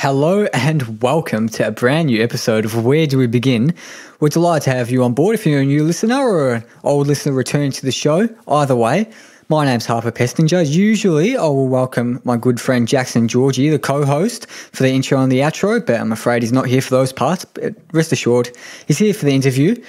Hello and welcome to a brand new episode of Where Do We Begin? We're delighted to have you on board if you're a new listener or an old listener returning to the show. Either way, my name's Harper Pestinger. Usually I will welcome my good friend Jackson Georgie, the co-host, for the intro and the outro, but I'm afraid he's not here for those parts. But rest assured, he's here for the interview.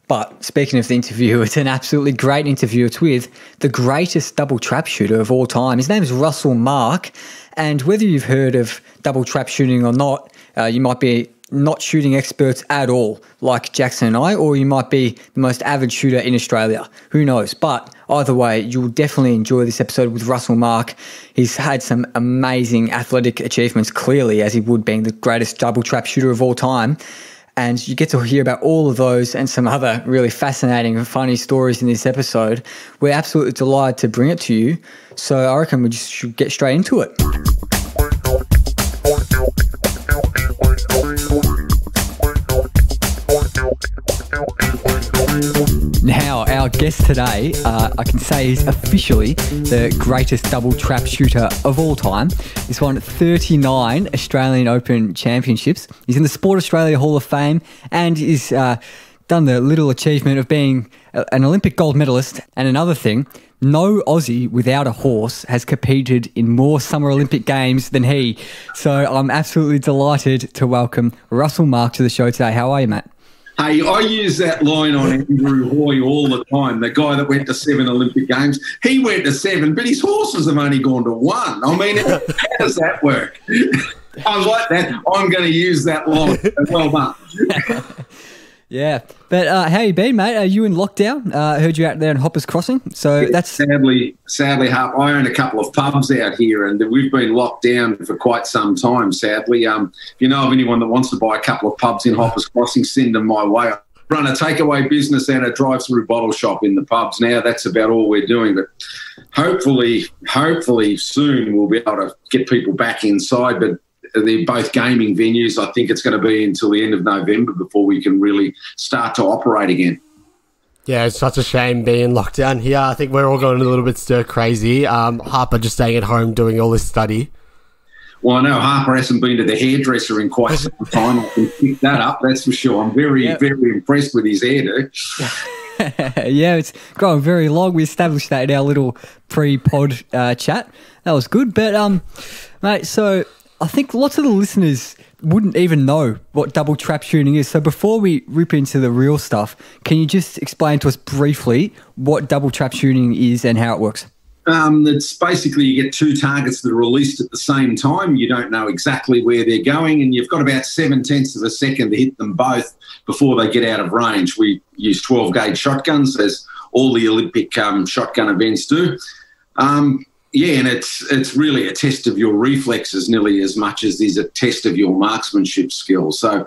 But speaking of the interview, it's an absolutely great interview. It's with the greatest double trap shooter of all time. His name is Russell Mark. And whether you've heard of double trap shooting or not, you might be not shooting experts at all, like Jackson and I, or you might be the most avid shooter in Australia. Who knows? But either way, you'll definitely enjoy this episode with Russell Mark. He's had some amazing athletic achievements, clearly, as he would, being the greatest double trap shooter of all time. And you get to hear about all of those and some other really fascinating and funny stories in this episode. We're absolutely delighted to bring it to you. So I reckon we just should get straight into it. Now, our guest today, I can say is officially the greatest double trap shooter of all time. He's won 39 Australian Open championships. He's in the Sport Australia Hall of Fame and he's done the little achievement of being an Olympic gold medalist. And another thing, no Aussie without a horse has competed in more Summer Olympic Games than he. So I'm absolutely delighted to welcome Russell Mark to the show today. How are you, Matt? Hey, I use that line on Andrew Hoy all the time, the guy that went to 7 Olympic Games. He went to 7, but his horses have only gone to 1. I mean, how does that work? I was like that. I'm going to use that line. Well done. Yeah. But how you been, mate? Are you in lockdown? I heard you out there in Hoppers Crossing. So that's sadly, Harp, I own a couple of pubs out here and we've been locked down for quite some time, sadly. If you know of anyone that wants to buy a couple of pubs in Hoppers Crossing, send them my way. I run a takeaway business and a drive-through bottle shop in the pubs now. That's about all we're doing. But hopefully soon we'll be able to get people back inside. But they're both gaming venues. I think it's going to be until the end of November before we can really start to operate again. Yeah, it's such a shame being locked down here. I think we're all going a little bit stir crazy. Harper just staying at home doing all this study. Well, I know Harper hasn't been to the hairdresser in quite some time. I can pick that up, that's for sure. I'm very impressed with his hairdo. Yeah, it's growing very long. We established that in our little pre-pod chat. That was good. But, mate, so I think lots of the listeners wouldn't even know what double trap shooting is. So before we rip into the real stuff, can you just explain to us briefly what double trap shooting is and how it works? It's basically you get 2 targets that are released at the same time. You don't know exactly where they're going and you've got about 0.7 of a second to hit them both before they get out of range. We use 12-gauge shotguns, as all the Olympic shotgun events do. Yeah, and it's really a test of your reflexes nearly as much as there's a test of your marksmanship skills. So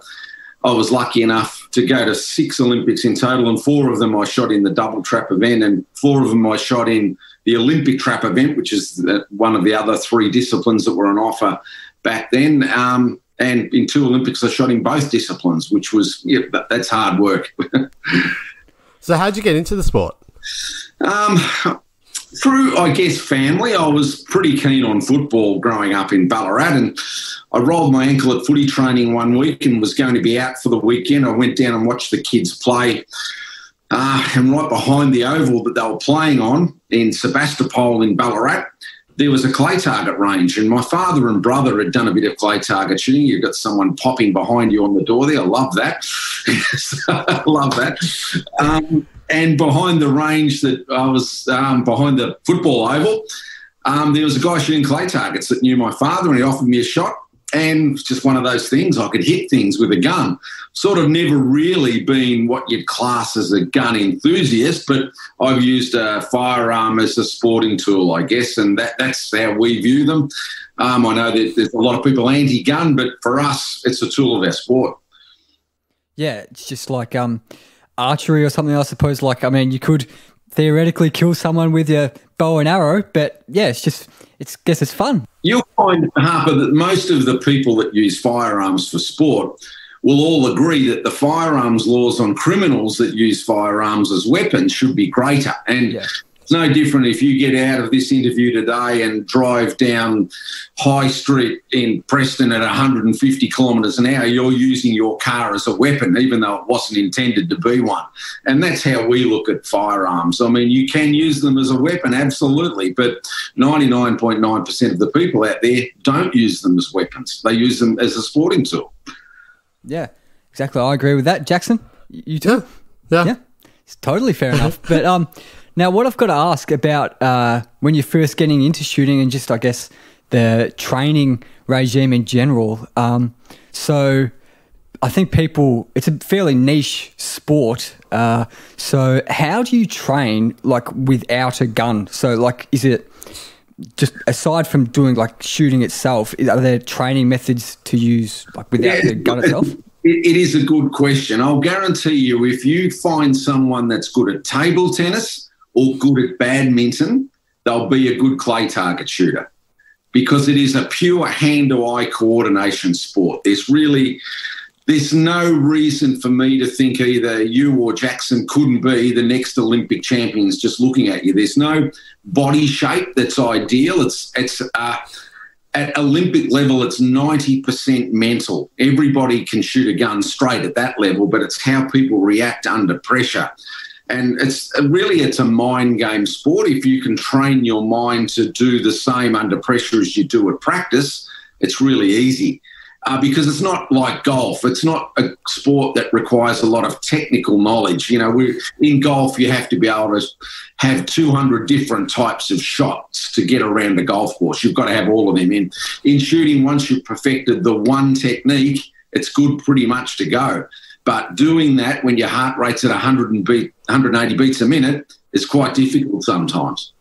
I was lucky enough to go to 6 Olympics in total, and 4 of them I shot in the double trap event, and 4 of them I shot in the Olympic trap event, which is one of the other 3 disciplines that were on offer back then. And in 2 Olympics I shot in both disciplines, which was, that's hard work. So how'd you get into the sport? Through, I guess, family. I was pretty keen on football growing up in Ballarat, and I rolled my ankle at footy training one week and was going to be out for the weekend. I went down and watched the kids play, and right behind the oval that they were playing on in Sebastopol in Ballarat, there was a clay target range, and my father and brother had done a bit of clay target shooting. You've got someone popping behind you on the door there. I love that. I love that. And behind the range that I was behind the football oval, there was a guy shooting clay targets that knew my father, and he offered me a shot. And it's just one of those things. I could hit things with a gun. Sort of never really been what you'd class as a gun enthusiast, but I've used a firearm as a sporting tool, I guess, and that's how we view them. I know that there's a lot of people anti-gun, but for us, it's a tool of our sport. Yeah, it's just like archery or something, I suppose. Like, I mean, you could theoretically kill someone with your bow and arrow, but yeah, guess it's fun. You'll find, Harper, that most of the people that use firearms for sport will all agree that the firearms laws on criminals that use firearms as weapons should be greater. And It's no different if you get out of this interview today and drive down High Street in Preston at 150 kilometres an hour. You're using your car as a weapon, even though it wasn't intended to be one. And that's how we look at firearms. I mean, you can use them as a weapon, absolutely, but 99.9% of the people out there don't use them as weapons. They use them as a sporting tool. Yeah, exactly. I agree with that. Jackson, you too? Yeah. It's totally fair enough. But now what I've got to ask about when you're first getting into shooting and just, I guess, the training regime in general. So I think it's a fairly niche sport. So how do you train, like, without a gun? So, like, is it just, aside from doing, like, shooting itself, are there training methods to use, like, without the gun itself? It is a good question. I'll guarantee you, if you find someone that's good at table tennis or good at badminton, they'll be a good clay target shooter, because it is a pure hand-to-eye coordination sport. There's no reason for me to think either you or Jackson couldn't be the next Olympic champions just looking at you. There's no body shape that's ideal. It's at Olympic level, it's 90% mental. Everybody can shoot a gun straight at that level, but it's how people react under pressure. And it's a mind game sport. If you can train your mind to do the same under pressure as you do at practice, it's really easy. Because it's not like golf. It's not a sport that requires a lot of technical knowledge. You know, in golf, you have to be able to have 200 different types of shots to get around a golf course. You've got to have all of them. In shooting, once you've perfected the one technique, it's good pretty much to go. But doing that when your heart rate's at 180 beats a minute is quite difficult sometimes.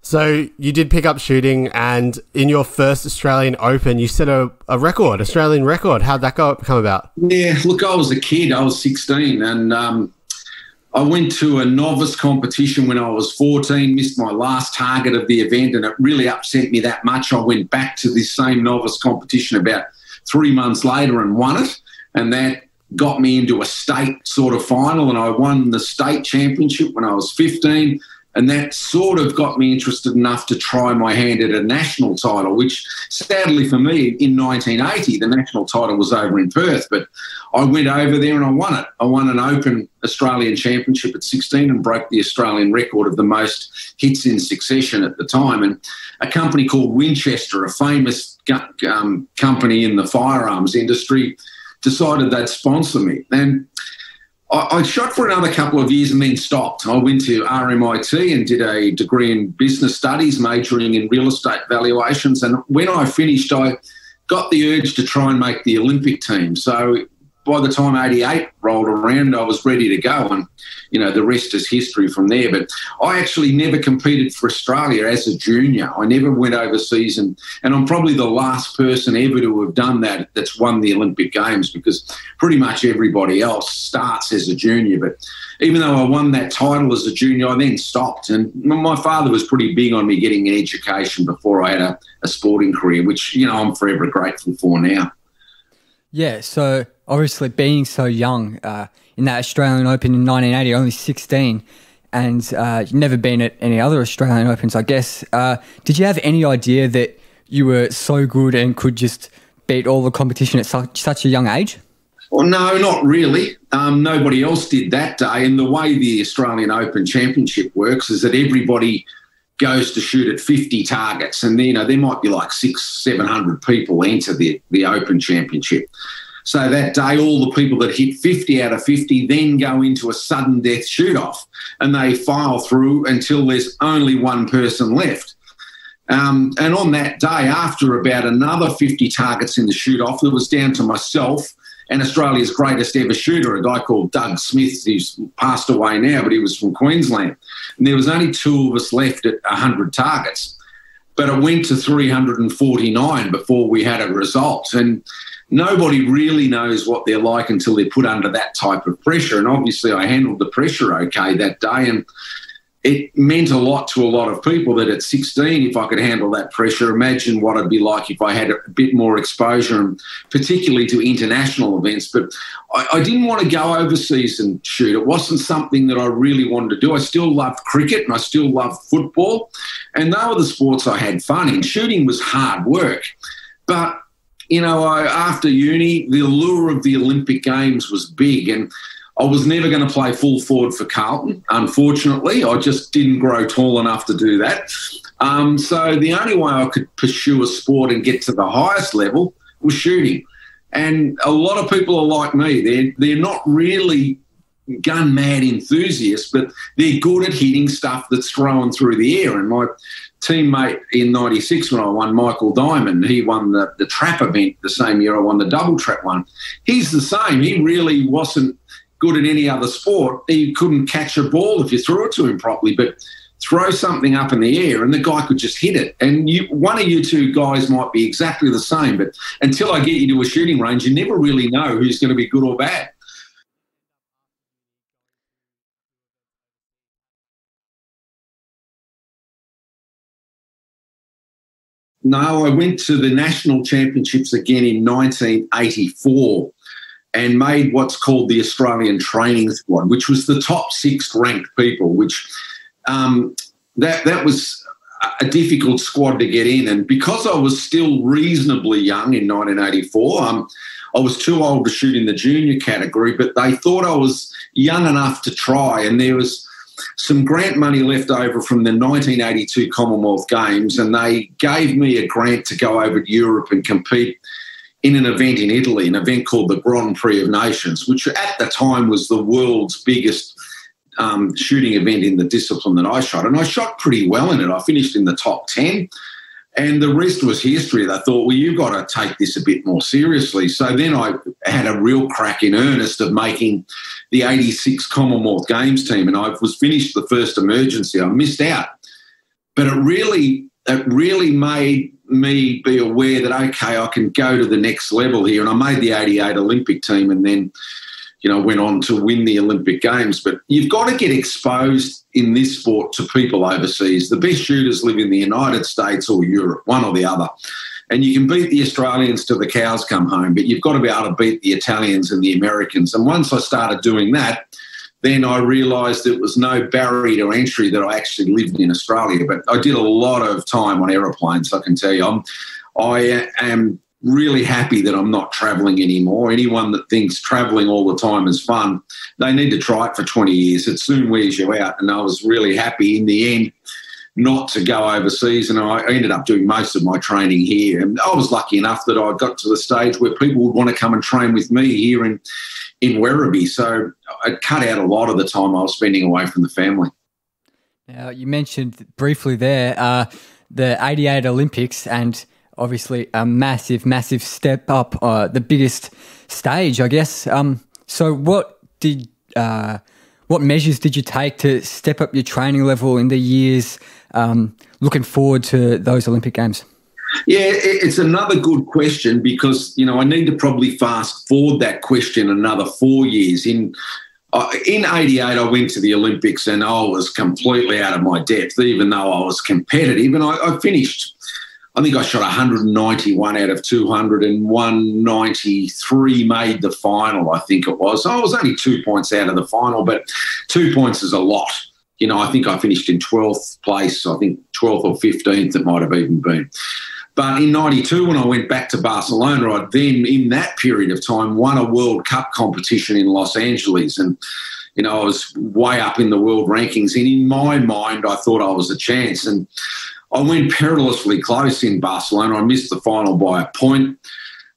So you did pick up shooting, and in your first Australian Open, you set a Australian record. How'd that come about? Yeah, look, I was a kid. I was 16, and I went to a novice competition when I was 14, missed my last target of the event, and it really upset me that much. I went back to this same novice competition about 3 months later and won it, and that got me into a state sort of final, and I won the state championship when I was 15. And that sort of got me interested enough to try my hand at a national title, which sadly for me in 1980, the national title was over in Perth. But I went over there and I won it. I won an Open Australian Championship at 16 and broke the Australian record of the most hits in succession at the time. And a company called Winchester, a famous company in the firearms industry, decided they'd sponsor me. And I shot for another couple of years and then stopped. I went to RMIT and did a degree in business studies, majoring in real estate valuations. And when I finished, I got the urge to try and make the Olympic team. So by the time 88 rolled around, I was ready to go. And, you know, the rest is history from there. But I actually never competed for Australia as a junior. I never went overseas. And I'm probably the last person ever to have done that that's won the Olympic Games, because pretty much everybody else starts as a junior. But even though I won that title as a junior, I then stopped. And my father was pretty big on me getting an education before I had a sporting career, which, you know, I'm forever grateful for now. Yeah, so obviously being so young in that Australian Open in 1980, only 16, and you've never been at any other Australian Opens, I guess. Did you have any idea that you were so good and could just beat all the competition at such a young age? Well, no, not really. Nobody else did that day. And the way the Australian Open Championship works is that everybody goes to shoot at 50 targets, and you know there might be like 600-700 people enter the Open Championship. So that day, all the people that hit 50 out of 50 then go into a sudden death shoot-off, and they file through until there's only one person left. And on that day, after about another 50 targets in the shoot-off, it was down to myself and Australia's greatest ever shooter, a guy called Doug Smith, who's passed away now, but he was from Queensland. And there was only two of us left at 100 targets. But it went to 349 before we had a result. And nobody really knows what they're like until they're put under that type of pressure. And obviously I handled the pressure okay that day. And it meant a lot to a lot of people that at 16, if I could handle that pressure, imagine what it'd be like if I had a bit more exposure, and particularly to international events. But I didn't want to go overseas and shoot. It wasn't something that I really wanted to do. I still loved cricket and I still loved football, and they were the sports I had fun in. Shooting was hard work. But, after uni, the allure of the Olympic Games was big, and I was never going to play full forward for Carlton, unfortunately. I just didn't grow tall enough to do that. So the only way I could pursue a sport and get to the highest level was shooting. And a lot of people are like me. They're not really gun-mad enthusiasts, but they're good at hitting stuff that's thrown through the air. And my teammate in 96 when I won, Michael Diamond, he won the trap event the same year I won the double trap one. He's the same. He really wasn't good at any other sport. He couldn't catch a ball if you threw it to him properly, but throw something up in the air and the guy could just hit it. And one of you two guys might be exactly the same, but until I get you to a shooting range, you never really know who's going to be good or bad. No, I went to the national championships again in 1984. And made what's called the Australian training squad, which was the top 6 ranked people, which that was a difficult squad to get in. And because I was still reasonably young in 1984, I was too old to shoot in the junior category, but they thought I was young enough to try. And there was some grant money left over from the 1982 Commonwealth Games, and they gave me a grant to go over to Europe and compete in an event in Italy, an event called the Grand Prix of Nations, which at the time was the world's biggest shooting event in the discipline that I shot. And I shot pretty well in it. I finished in the top 10, and the rest was history. They thought, well, you've got to take this a bit more seriously. So then I had a real crack in earnest of making the 86 Commonwealth Games team, and I was finished the first emergency. I missed out. But it really made me be aware that, okay, I can go to the next level here. And I made the 88 Olympic team and then, went on to win the Olympic Games. But you've got to get exposed in this sport to people overseas. The best shooters live in the United States or Europe, one or the other. And you can beat the Australians till the cows come home, but you've got to be able to beat the Italians and the Americans. And once I started doing that, then I realised it was no barrier to entry that I actually lived in Australia. But I did a lot of time on aeroplanes, I can tell you. I am really happy that I'm not travelling anymore. Anyone that thinks travelling all the time is fun, they need to try it for 20 years. It soon wears you out. And I was really happy in the end not to go overseas, and I ended up doing most of my training here. And I was lucky enough that I got to the stage where people would want to come and train with me here in Werribee. So I cut out a lot of the time I was spending away from the family. Now, you mentioned briefly there the 88 Olympics, and obviously a massive, massive step up, the biggest stage, I guess. So what measures did you take to step up your training level in the years looking forward to those Olympic Games? Yeah, it's another good question because, I need to probably fast forward that question another 4 years. In 88, I went to the Olympics and I was completely out of my depth, even though I was competitive. And I finished, I think I shot 191 out of 200 and 193 made the final, I think it was. I was only 2 points out of the final, but 2 points is a lot. I think I finished in 12th place. I think 12th or 15th it might have even been. But in 92, when I went back to Barcelona, I then, in that period of time, won a World Cup competition in Los Angeles. And, I was way up in the world rankings. And in my mind, I thought I was a chance. And I went perilously close in Barcelona. I missed the final by a point.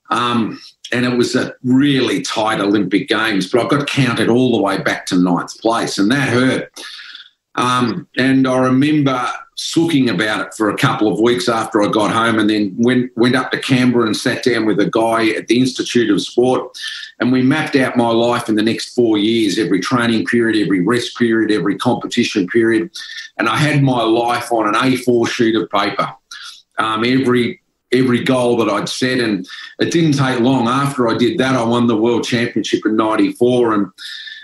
And it was a really tight Olympic Games. But I got counted all the way back to 9th place. And that hurt. And I remember sooking about it for a couple of weeks after I got home, and then went up to Canberra and sat down with a guy at the Institute of Sport, and we mapped out my life in the next 4 years, every training period, every rest period, every competition period. And I had my life on an A4 sheet of paper, every goal that I'd set. And it didn't take long after I did that. I won the World Championship in 94,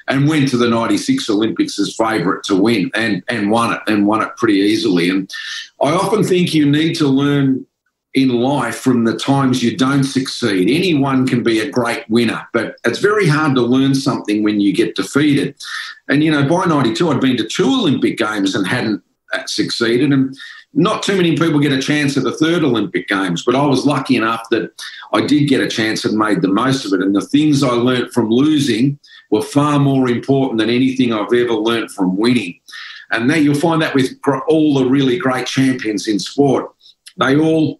and went to the 96 Olympics as favourite to win and won it pretty easily. And I often think you need to learn in life from the times you don't succeed. Anyone can be a great winner, but it's very hard to learn something when you get defeated. And, by 92, I'd been to 2 Olympic Games and hadn't succeeded. And not too many people get a chance at the 3rd Olympic Games, but I was lucky enough that I did get a chance and made the most of it. And the things I learnt from losing were far more important than anything I've ever learnt from winning. And now you'll find that with all the really great champions in sport. They all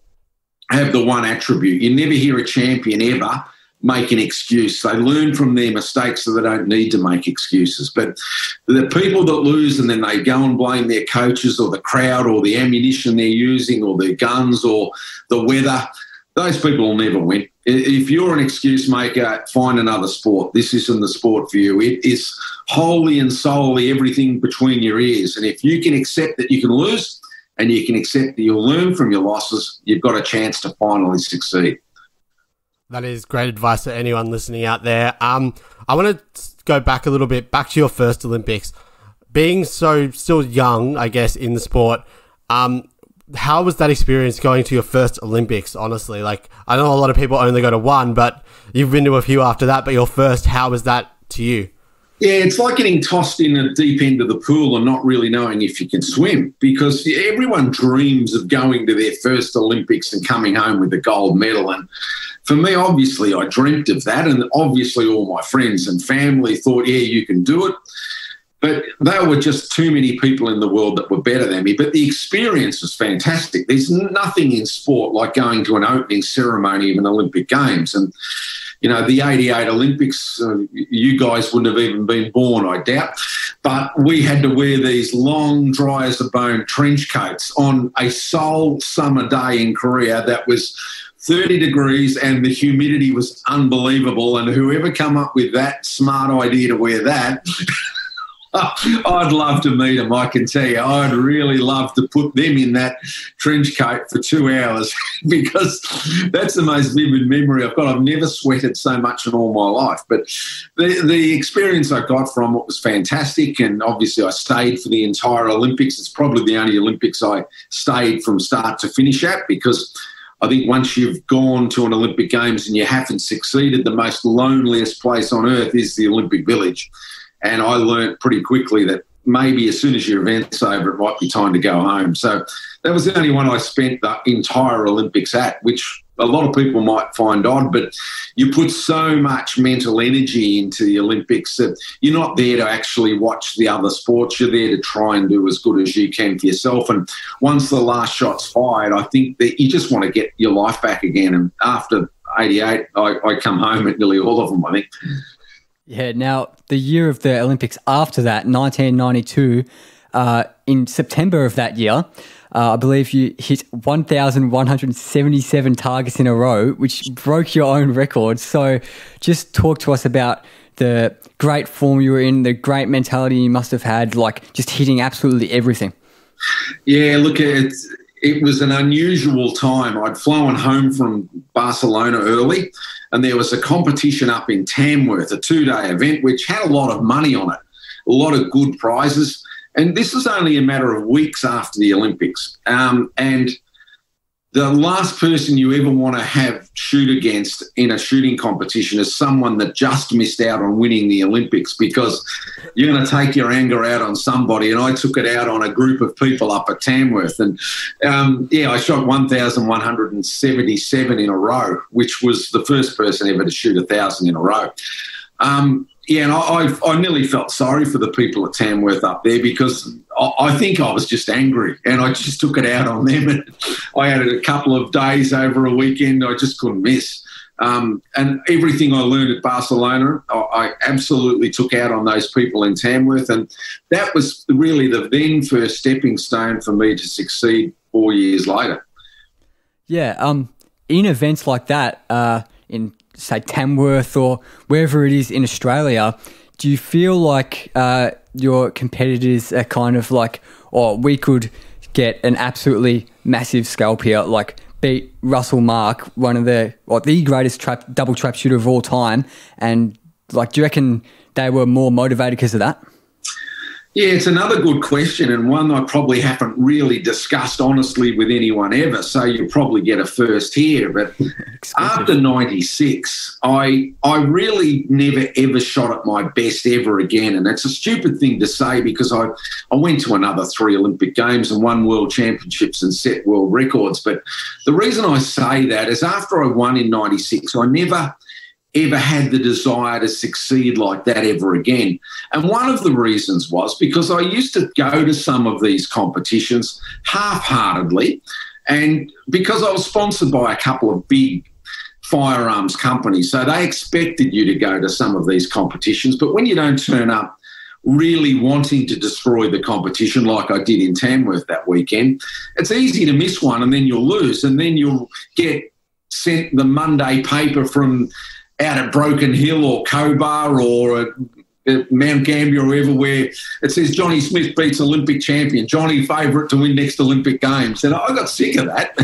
have the one attribute. You never hear a champion ever make an excuse. They learn from their mistakes so they don't need to make excuses. But the people that lose and then they go and blame their coaches or the crowd or the ammunition they're using or their guns or the weather, those people will never win. If you're an excuse maker, find another sport. This isn't the sport for you. It is wholly and solely everything between your ears. And if you can accept that you can lose, and you can accept that you'll learn from your losses, you've got a chance to finally succeed. That is great advice to anyone listening out there. I want to go back a little bit, back to your first Olympics. Being so still young, I guess, in the sport, how was that experience going to your first Olympics, honestly? Like, I know a lot of people only go to one, but you've been to a few after that, but your first, how was that to you? Yeah, it's like getting tossed in the deep end of the pool and not really knowing if you can swim, because everyone dreams of going to their first Olympics and coming home with a gold medal. And for me, obviously, I dreamt of that. And obviously all my friends and family thought, yeah, you can do it. But there were just too many people in the world that were better than me. But the experience was fantastic. There's nothing in sport like going to an opening ceremony of an Olympic Games. And the 88 Olympics, you guys wouldn't have even been born, I doubt. But we had to wear these long, dry as a bone trench coats on a sole summer day in Korea that was 30 degrees and the humidity was unbelievable. And whoever come up with that smart idea to wear that, I'd love to meet them, I can tell you. I'd really love to put them in that trench coat for 2 hours because that's the most vivid memory I've got. I've never sweated so much in all my life. But the experience I got from it was fantastic, and obviously I stayed for the entire Olympics. It's probably the only Olympics I stayed from start to finish at, because I think once you've gone to an Olympic Games and you haven't succeeded, the most loneliest place on earth is the Olympic Village. And I learnt pretty quickly that maybe as soon as your event's over, it might be time to go home. So that was the only one I spent the entire Olympics at, which a lot of people might find odd, but you put so much mental energy into the Olympics that you're not there to actually watch the other sports. You're there to try and do as good as you can for yourself. And once the last shot's fired, I think that you just want to get your life back again. And after 88, I come home at nearly all of them, I think. Yeah, now the year of the Olympics after that, 1992, in September of that year, I believe you hit 1,177 targets in a row, which broke your own record. So just talk to us about the great form you were in, the great mentality you must have had, like just hitting absolutely everything. Yeah, look, it was an unusual time. I'd flown home from Barcelona early, and there was a competition up in Tamworth, a 2-day event, which had a lot of money on it, a lot of good prizes. And this was only a matter of weeks after the Olympics. And the last person you ever want to have shoot against in a shooting competition is someone that just missed out on winning the Olympics, because you're going to take your anger out on somebody. And I took it out on a group of people up at Tamworth. And, I shot 1,177 in a row, which was the first person ever to shoot 1,000 in a row. And I nearly felt sorry for the people at Tamworth up there, because I think I was just angry and I just took it out on them. And I had a couple of days over a weekend I just couldn't miss. And everything I learned at Barcelona, I absolutely took out on those people in Tamworth. And that was really the then first stepping stone for me to succeed 4 years later. Yeah. In events like that, in say Tamworth or wherever it is in Australia, do you feel like your competitors are kind of like, we could get an absolutely massive scalp here, like beat Russell Mark, one of the greatest double trap shooter of all time, and Like, do you reckon they were more motivated because of that? Yeah, it's another good question, and one I probably haven't really discussed honestly with anyone ever, so you'll probably get a first here. But after 96, I really never, ever shot at my best ever again. And it's a stupid thing to say because I went to another 3 Olympic Games and won World Championships and set world records. But the reason I say that is after I won in 96, I never ever had the desire to succeed like that ever again. And one of the reasons was because I used to go to some of these competitions half-heartedly, and because I was sponsored by a couple of big firearms companies, so they expected you to go to some of these competitions. But when you don't turn up really wanting to destroy the competition like I did in Tamworth that weekend, it's easy to miss one and then you'll lose, and then you'll get sent the Monday paper from out at Broken Hill or Cobar or at Mount Gambier or wherever, where it says Johnny Smith beats Olympic champion, Johnny favourite to win next Olympic Games. And I got sick of that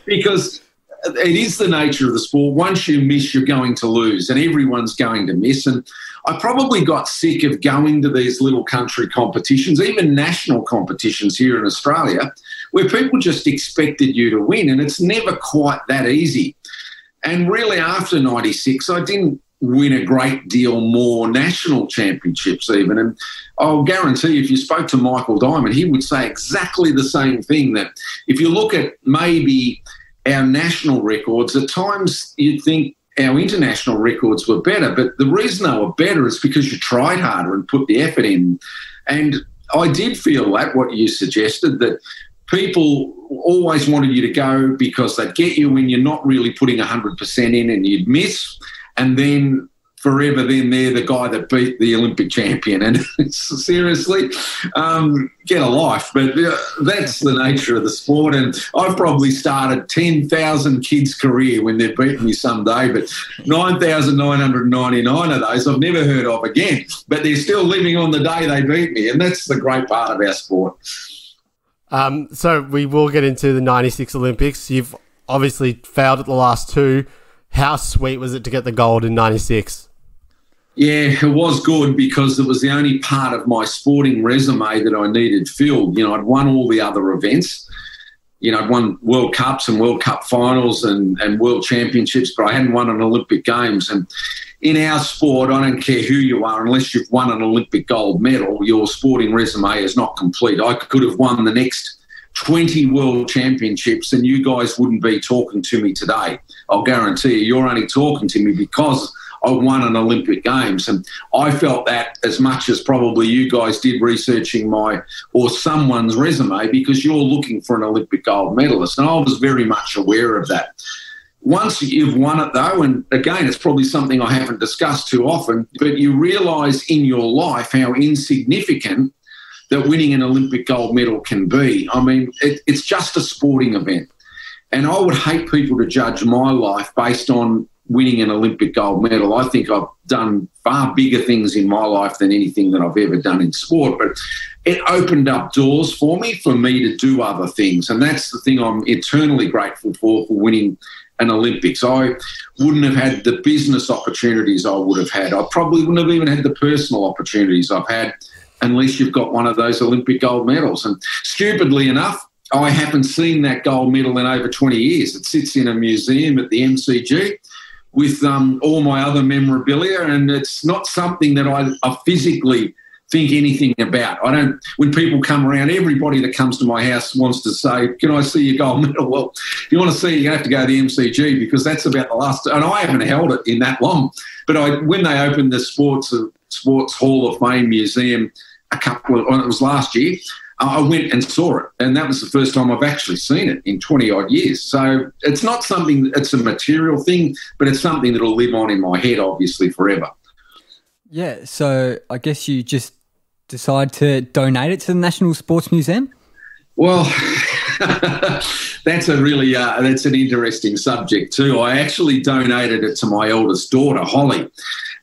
because it is the nature of the sport. Once you miss, you're going to lose, and everyone's going to miss. And I probably got sick of going to these little country competitions, even national competitions here in Australia, where people just expected you to win, and it's never quite that easy. And really, after 96, I didn't win a great deal more national championships even. And I'll guarantee you, if you spoke to Michael Diamond, he would say exactly the same thing, that if you look at maybe our national records, at times you'd think our international records were better. But the reason they were better is because you tried harder and put the effort in. And I did feel that, what you suggested, that people always wanted you to go because they'd get you when you're not really putting 100% in and you'd miss, and then forever then they're the guy that beat the Olympic champion. And seriously, get a life. But that's the nature of the sport, and I've probably started 10,000 kids' career when they've beaten me someday, but 9,999 of those I've never heard of again, but they're still living on the day they beat me, and that's the great part of our sport. So we will get into the 96 Olympics. You've obviously failed at the last 2. How sweet was it to get the gold in 96? Yeah, it was good because it was the only part of my sporting resume that I needed filled. You know, I'd won all the other events. You know, I'd won World Cups and World Cup finals and World Championships, but I hadn't won an Olympic Games. And in our sport, I don't care who you are, unless you've won an Olympic gold medal, your sporting resume is not complete. I could have won the next 20 World Championships and you guys wouldn't be talking to me today. I'll guarantee you, you're only talking to me because I won an Olympic Games. And I felt that as much as probably you guys did researching my or someone's resume, because you're looking for an Olympic gold medalist. And I was very much aware of that. Once you've won it, though, and again, it's probably something I haven't discussed too often, but you realise in your life how insignificant that winning an Olympic gold medal can be. I mean, it's just a sporting event. And I would hate people to judge my life based on winning an Olympic gold medal. I think I've done far bigger things in my life than anything that I've ever done in sport. But it opened up doors for me to do other things. And that's the thing I'm eternally grateful for winning an Olympics. I wouldn't have had the business opportunities I would have had. I probably wouldn't have even had the personal opportunities I've had unless you've got one of those Olympic gold medals. And stupidly enough, I haven't seen that gold medal in over 20 years. It sits in a museum at the MCG with all my other memorabilia, and it's not something that I physically think anything about. I don't. When people come around, everybody that comes to my house wants to say, "Can I see your gold medal?" Well, if you want to see it, you have to go to the MCG because that's about the last. And I haven't held it in that long. But when they opened the Sports Hall of Fame Museum it was last year, I went and saw it, and that was the first time I've actually seen it in 20-odd years. So it's not something, it's a material thing, but it's something that will live on in my head, obviously, forever. Yeah, so I guess you just decide to donate it to the National Sports Museum? Well, that's an interesting subject too. I actually donated it to my eldest daughter, Holly.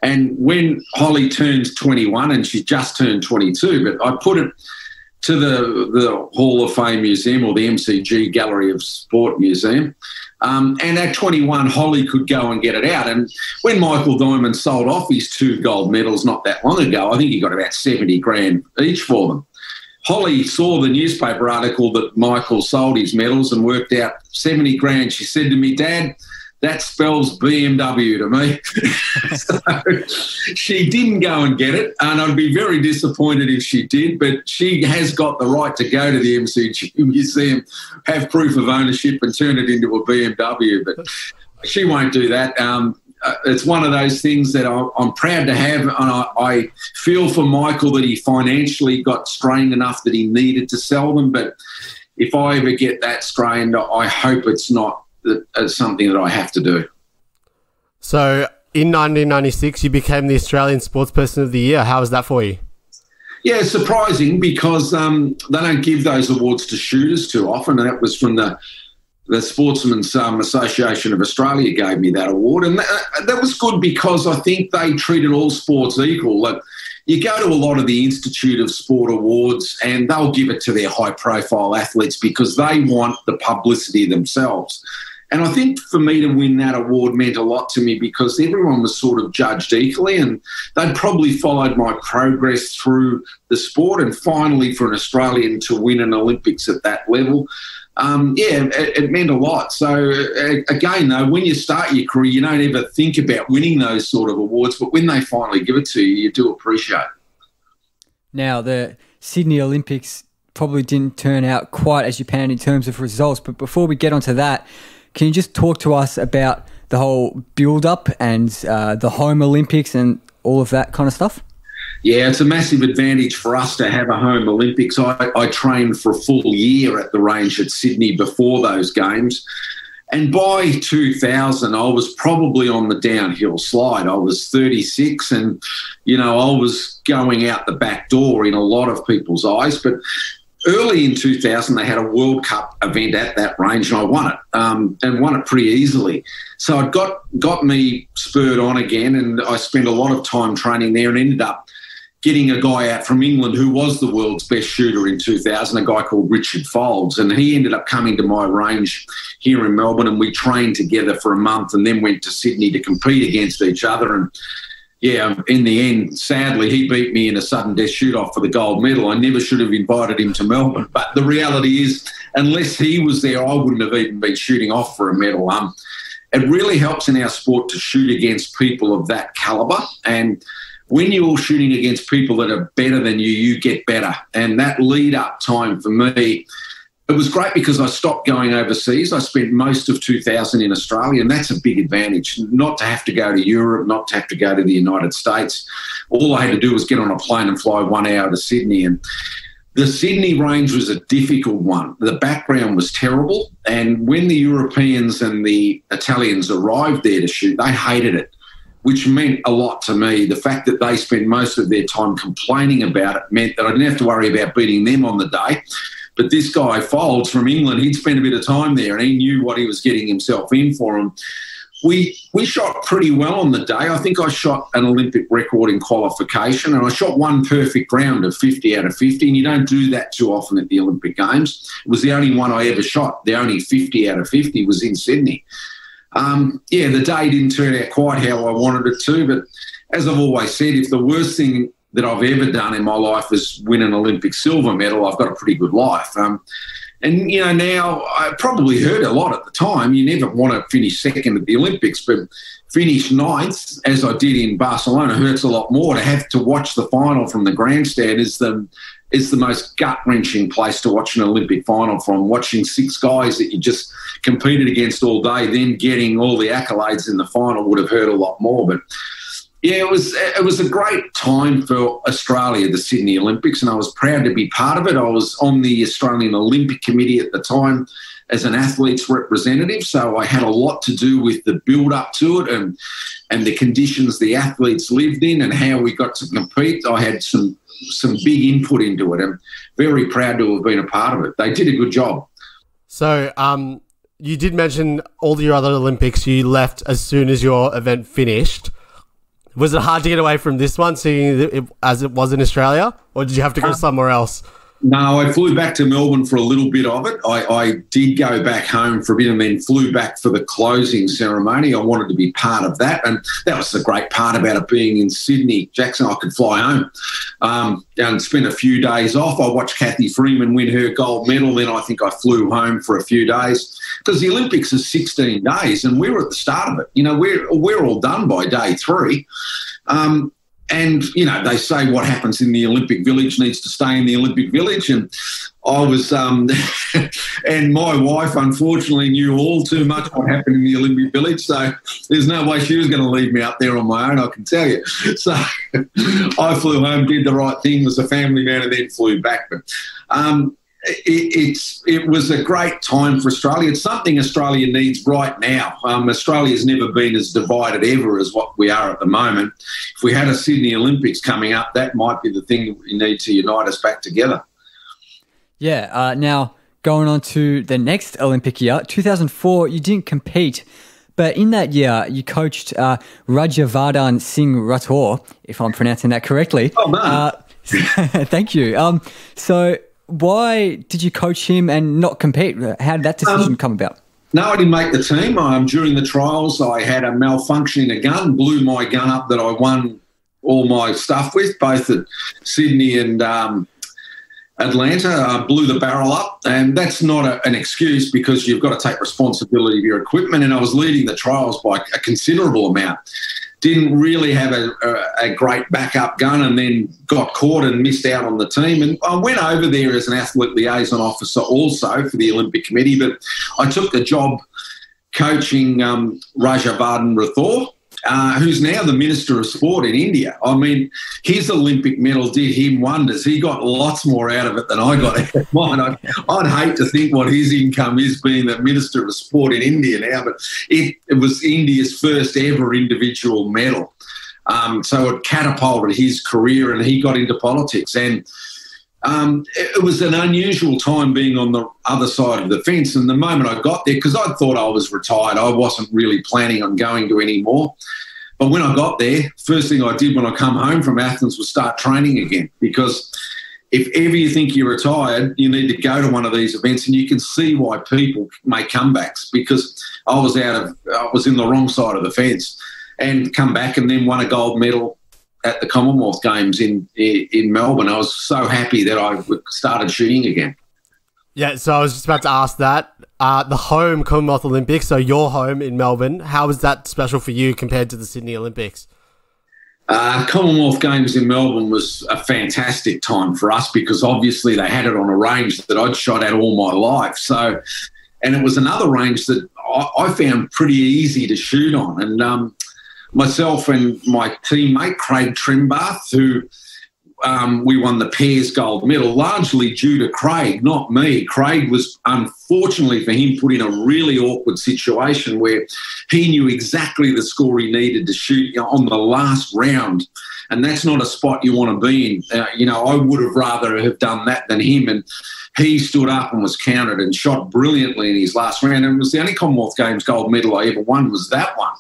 And when Holly turned 21, and she just turned 22, but I put it to the Hall of Fame Museum, or the MCG Gallery of Sport Museum. And at 21, Holly could go and get it out. And when Michael Diamond sold off his 2 gold medals not that long ago, I think he got about 70 grand each for them. Holly saw the newspaper article that Michael sold his medals and worked out 70 grand. She said to me, "Dad, that spells BMW to me." So she didn't go and get it, and I'd be very disappointed if she did, but she has got the right to go to the MCG Museum, have proof of ownership and turn it into a BMW, but she won't do that. It's one of those things that I'm proud to have, and I feel for Michael that he financially got strained enough that he needed to sell them, but if I ever get that strained, I hope it's not something that I have to do. So in 1996, you became the Australian Sportsperson of the Year. How was that for you? Yeah, surprising, because they don't give those awards to shooters too often, and that was from the Sportsmen's Association of Australia gave me that award, and that was good because I think they treated all sports equal. Like, you go to a lot of the Institute of Sport awards and they'll give it to their high-profile athletes because they want the publicity themselves. And I think for me to win that award meant a lot to me because everyone was sort of judged equally, and they'd probably followed my progress through the sport, and finally for an Australian to win an Olympics at that level, it meant a lot. So, again, though, when you start your career, you don't ever think about winning those sort of awards, but when they finally give it to you, you do appreciate it. Now, the Sydney Olympics probably didn't turn out quite as you planned in terms of results, but before we get onto that, can you just talk to us about the whole build-up and the home Olympics and all of that kind of stuff? Yeah, it's a massive advantage for us to have a home Olympics. I trained for a full year at the range at Sydney before those games. And by 2000, I was probably on the downhill slide. I was 36 and, I was going out the back door in a lot of people's eyes. But early in 2000, they had a World Cup event at that range, and I won it, and won it pretty easily. So it got me spurred on again, and I spent a lot of time training there and ended up getting a guy out from England who was the world's best shooter in 2000, a guy called Richard Folds, and he ended up coming to my range here in Melbourne, and we trained together for a month and then went to Sydney to compete against each other. And yeah, in the end, sadly, he beat me in a sudden death shoot-off for the gold medal. I never should have invited him to Melbourne. But the reality is, unless he was there, I wouldn't have even been shooting off for a medal. It really helps in our sport to shoot against people of that calibre. And when you're shooting against people that are better than you, you get better. And that lead-up time for me, it was great because I stopped going overseas. I spent most of 2000 in Australia, and that's a big advantage, not to have to go to Europe, not to have to go to the United States. All I had to do was get on a plane and fly 1 hour to Sydney. And the Sydney range was a difficult one. The background was terrible. And when the Europeans and the Italians arrived there to shoot, they hated it, which meant a lot to me. The fact that they spent most of their time complaining about it meant that I didn't have to worry about beating them on the day. But this guy, Folds, from England, he'd spent a bit of time there and he knew what he was getting himself in for. And we shot pretty well on the day. I think I shot an Olympic record in qualification, and I shot one perfect round of 50 out of 50, and you don't do that too often at the Olympic Games. It was the only one I ever shot. The only 50 out of 50 was in Sydney. The day didn't turn out quite how I wanted it to, but as I've always said, if the worst thing that I've ever done in my life is win an Olympic silver medal, I've got a pretty good life. Now I probably heard a lot at the time, you never want to finish second at the Olympics, but finish ninth, as I did in Barcelona, hurts a lot more. To have to watch the final from the grandstand is the most gut-wrenching place to watch an Olympic final from. Watching 6 guys that you just competed against all day, then getting all the accolades in the final would have hurt a lot more. But yeah, it was a great time for Australia, the Sydney Olympics, and I was proud to be part of it. I was on the Australian Olympic Committee at the time as an athlete's representative, so I had a lot to do with the build-up to it and the conditions the athletes lived in and how we got to compete. I had some big input into it. I'm very proud to have been a part of it. They did a good job. So you did mention all your other Olympics you left as soon as your event finished. Was it hard to get away from this one, seeing it as it was in Australia, or did you have to go somewhere else? No, I flew back to Melbourne for a little bit of it. I did go back home for a bit and then flew back for the closing ceremony. I wanted to be part of that, and that was the great part about it being in Sydney. Jackson, I could fly home and spend a few days off. I watched Kathy Freeman win her gold medal, then I think I flew home for a few days because the Olympics is 16 days and we were at the start of it. You know, we're all done by day 3. And, you know, they say what happens in the Olympic Village needs to stay in the Olympic Village. And I was, and my wife, unfortunately, knew all too much what happened in the Olympic Village. So there's no way she was going to leave me up there on my own, I can tell you. So I flew home, did the right thing, was a family man, and then flew back. But it was a great time for Australia. It's something Australia needs right now. Australia's never been as divided ever as what we are at the moment. If we had a Sydney Olympics coming up, that might be the thing that we need to unite us back together. Yeah. Now, going on to the next Olympic year, 2004, you didn't compete. But in that year, you coached Rajavardhan Singh Rathore, if I'm pronouncing that correctly. Oh, man. Thank you. So why did you coach him and not compete? How did that decision come about? No, I didn't make the team. During the trials, I had a malfunction in a gun, blew my gun up that I won all my stuff with, both at Sydney and Atlanta. Blew the barrel up, and that's not an excuse because you've got to take responsibility of your equipment, and I was leading the trials by a considerable amount. Didn't really have a great backup gun and then got caught and missed out on the team. And I went over there as an athlete liaison officer also for the Olympic Committee, but I took the job coaching Rajavardhan Rathore, who's now the Minister of Sport in India. I mean, his Olympic medal did him wonders. He got lots more out of it than I got out of mine. I'd hate to think what his income is being the Minister of Sport in India now, but it was India's first ever individual medal. So it catapulted his career and he got into politics. And it was an unusual time being on the other side of the fence. And the moment I got there, because I thought I was retired, I wasn't really planning on going to any more. But when I got there, first thing I did when I come home from Athens was start training again, because if ever you think you're retired, you need to go to one of these events, and you can see why people make comebacks, because I was in the wrong side of the fence and come back and then won a gold medal at the Commonwealth Games in Melbourne. I was so happy that I started shooting again. Yeah, so I was just about to ask that. The home Commonwealth Olympics, so your home in Melbourne, how was that special for you compared to the Sydney Olympics? Commonwealth Games in Melbourne was a fantastic time for us because obviously they had it on a range that I'd shot at all my life. So, and it was another range that I found pretty easy to shoot on. And myself and my teammate, Craig Trimbath, who we won the pairs gold medal, largely due to Craig, not me. Craig was, unfortunately for him, put in a really awkward situation where he knew exactly the score he needed to shoot on the last round. And that's not a spot you want to be in. I would have rather have done that than him. And he stood up and was counted and shot brilliantly in his last round. And it was the only Commonwealth Games gold medal I ever won was that one.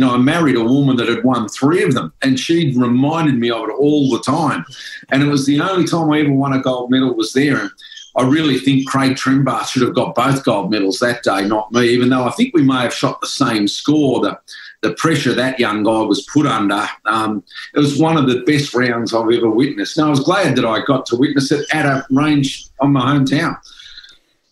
I married a woman that had won 3 of them, and she'd reminded me of it all the time. And it was the only time I ever won a gold medal was there. And I really think Craig Trimbath should have got both gold medals that day, not me, even though I think we may have shot the same score. The pressure that young guy was put under, it was one of the best rounds I've ever witnessed. And I was glad that I got to witness it at a range on my hometown.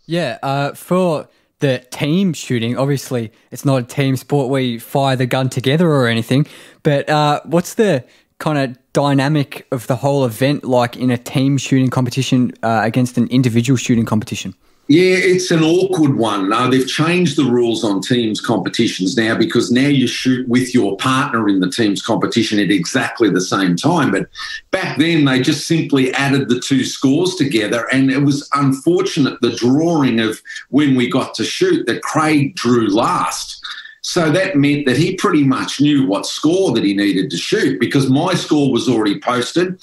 Yeah, for the team shooting, obviously it's not a team sport where you fire the gun together or anything, but what's the kind of dynamic of the whole event like in a team shooting competition against an individual shooting competition? Yeah, it's an awkward one. They've changed the rules on teams competitions now because now you shoot with your partner in the teams competition at exactly the same time. But back then they just simply added the 2 scores together, and it was unfortunate, the drawing of when we got to shoot, that Craig drew last. So that meant that he pretty much knew what score that he needed to shoot because my score was already posted.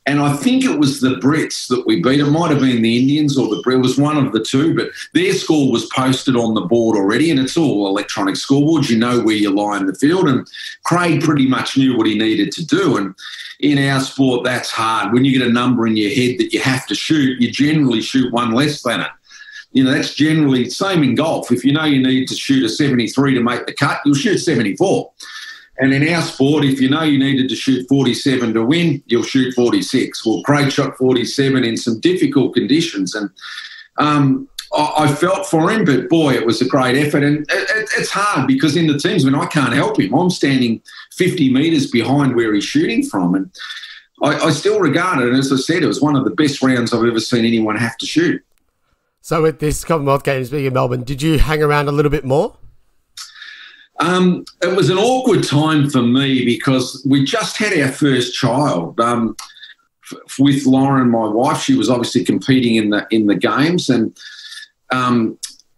And I think it was the Brits that we beat. It might have been the Indians or the Brits. It was one of the two, but their score was posted on the board already, and it's all electronic scoreboards. You know where you lie in the field, and Craig pretty much knew what he needed to do. And in our sport, that's hard. When you get a number in your head that you have to shoot, you generally shoot one less than it. That's generally same in golf. If you know you need to shoot a 73 to make the cut, you'll shoot 74. And in our sport, if you know you needed to shoot 47 to win, you'll shoot 46. Well, Craig shot 47 in some difficult conditions. And I felt for him, but boy, it was a great effort. And it's hard because in the teams, I can't help him. I'm standing 50 metres behind where he's shooting from. And I still regard it. And as I said, it was one of the best rounds I've ever seen anyone have to shoot. So with this Commonwealth Games being in Melbourne, did you hang around a little bit more? It was an awkward time for me because we just had our first child with Lauren, my wife. She was obviously competing in the games, and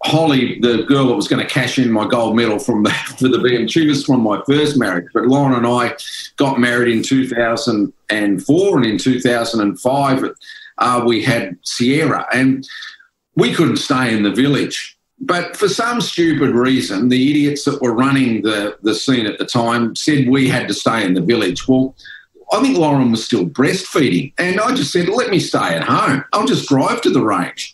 Holly, the girl that was going to cash in my gold medal for the BM, she was from my first marriage. But Lauren and I got married in 2004, and in 2005 we had Sierra, and we couldn't stay in the village. But for some stupid reason, the idiots that were running the scene at the time said we had to stay in the village. Well, I think Lauren was still breastfeeding, and I just said, let me stay at home. I'll just drive to the range.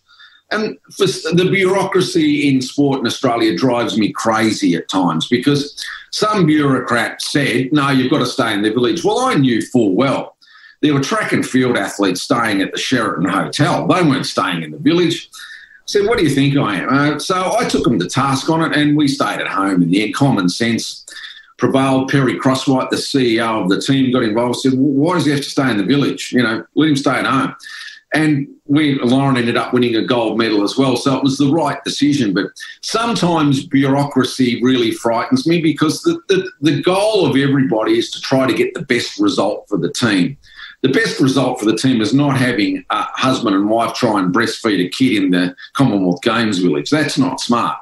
And the bureaucracy in sport in Australia drives me crazy at times because some bureaucrat said, no, you've got to stay in the village. Well, I knew full well there were track and field athletes staying at the Sheraton Hotel. They weren't staying in the village. Said, what do you think I am? So I took them to task on it, and we stayed at home. In the end, common sense prevailed. Perry Crosswhite, the CEO of the team, got involved, said, well, why does he have to stay in the village? Let him stay at home. And Lauren ended up winning a gold medal as well, so it was the right decision. But sometimes bureaucracy really frightens me because the goal of everybody is to try to get the best result for the team. The best result for the team is not having a husband and wife try and breastfeed a kid in the Commonwealth Games village. That's not smart.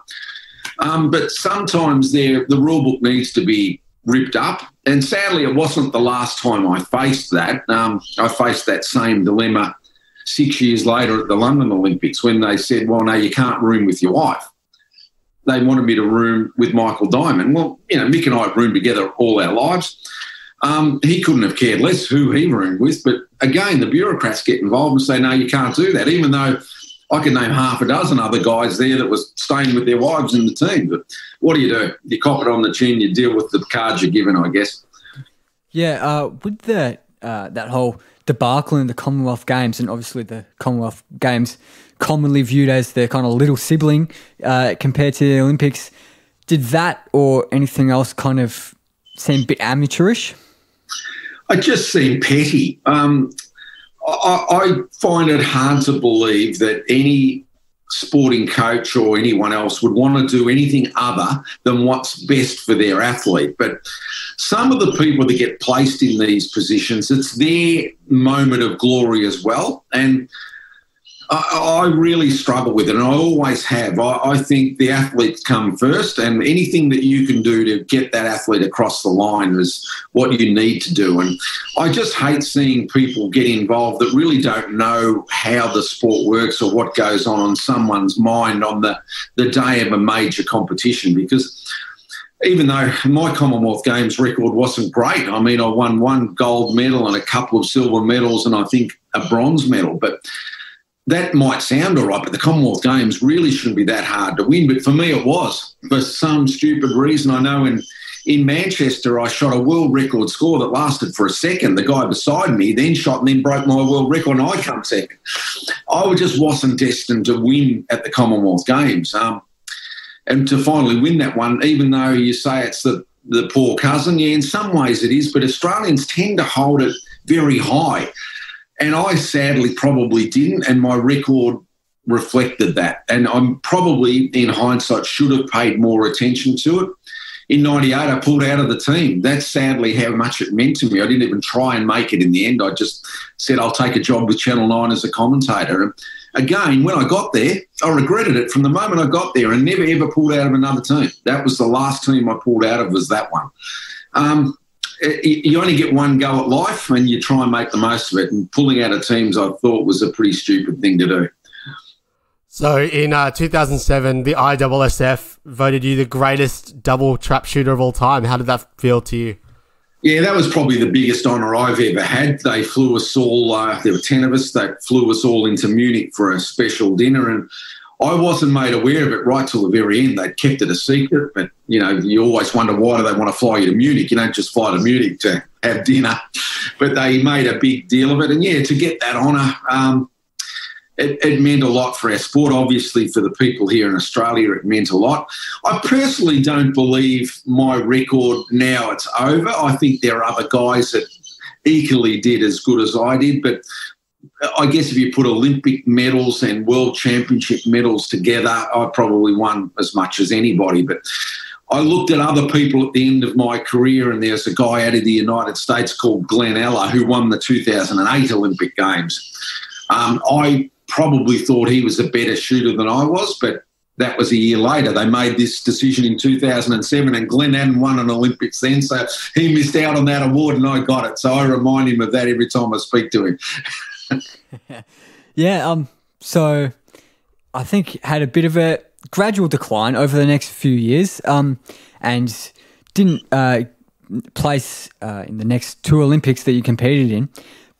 But sometimes the rule book needs to be ripped up. And sadly, it wasn't the last time I faced that. I faced that same dilemma 6 years later at the London Olympics when they said, well, no, you can't room with your wife. They wanted me to room with Michael Diamond. Well, Mick and I roomed together all our lives. He couldn't have cared less who he roomed with. But again, the bureaucrats get involved and say, no, you can't do that, even though I could name half a dozen other guys there that was staying with their wives in the team. But what do? You cop it on the chin, you deal with the cards you're given, I guess. Yeah, with that whole debacle in the Commonwealth Games, and obviously the Commonwealth Games commonly viewed as their kind of little sibling compared to the Olympics, did that or anything else kind of seem a bit amateurish? It just seemed petty. I find it hard to believe that any sporting coach or anyone else would want to do anything other than what's best for their athlete. But some of the people that get placed in these positions, it's their moment of glory as well. And I really struggle with it, and I always have. I think the athletes come first, and anything that you can do to get that athlete across the line is what you need to do. And I just hate seeing people get involved that really don't know how the sport works or what goes on someone's mind on the day of a major competition, because even though my Commonwealth Games record wasn't great, I mean, I won one gold medal and a couple of silver medals and I think a bronze medal, but that might sound all right, but the Commonwealth Games really shouldn't be that hard to win. But for me, it was. For some stupid reason, I know in Manchester, I shot a world record score that lasted for a second. The guy beside me then shot and then broke my world record and I come second. I just wasn't destined to win at the Commonwealth Games. And to finally win that one, even though you say it's the poor cousin, yeah, in some ways it is, but Australians tend to hold it very high. And I sadly probably didn't, and my record reflected that. And I'm probably, in hindsight, should have paid more attention to it. In 98, I pulled out of the team. That's sadly how much it meant to me. I didn't even try and make it in the end. I just said I'll take a job with Channel 9 as a commentator. And again, when I got there, I regretted it from the moment I got there and never, ever pulled out of another team. That was the last team I pulled out of, was that one. you only get one go at life and you try and make the most of it. And pulling out of teams, I thought, was a pretty stupid thing to do. So in 2007, the ISSF voted you the greatest double trap shooter of all time. How did that feel to you? Yeah, that was probably the biggest honour I've ever had. They flew us all, there were 10 of us, they flew us all into Munich for a special dinner, and I wasn't made aware of it right till the very end. They'd kept it a secret, but, you know, you always wonder why do they want to fly you to Munich? You don't just fly to Munich to have dinner. But they made a big deal of it. And, yeah, to get that honour, it meant a lot for our sport. Obviously, for the people here in Australia, it meant a lot. I personally don't believe my record now it's over. I think there are other guys that equally did as good as I did, but I guess if you put Olympic medals and World Championship medals together, I probably won as much as anybody. But I looked at other people at the end of my career, and there's a guy out of the United States called Glenn Eller who won the 2008 Olympic Games. I probably thought he was a better shooter than I was, but that was a year later. They made this decision in 2007, and Glenn hadn't won an Olympics then, so he missed out on that award and I got it. So I remind him of that every time I speak to him. Yeah, so I think had a bit of a gradual decline over the next few years, and didn't place in the next two Olympics that you competed in.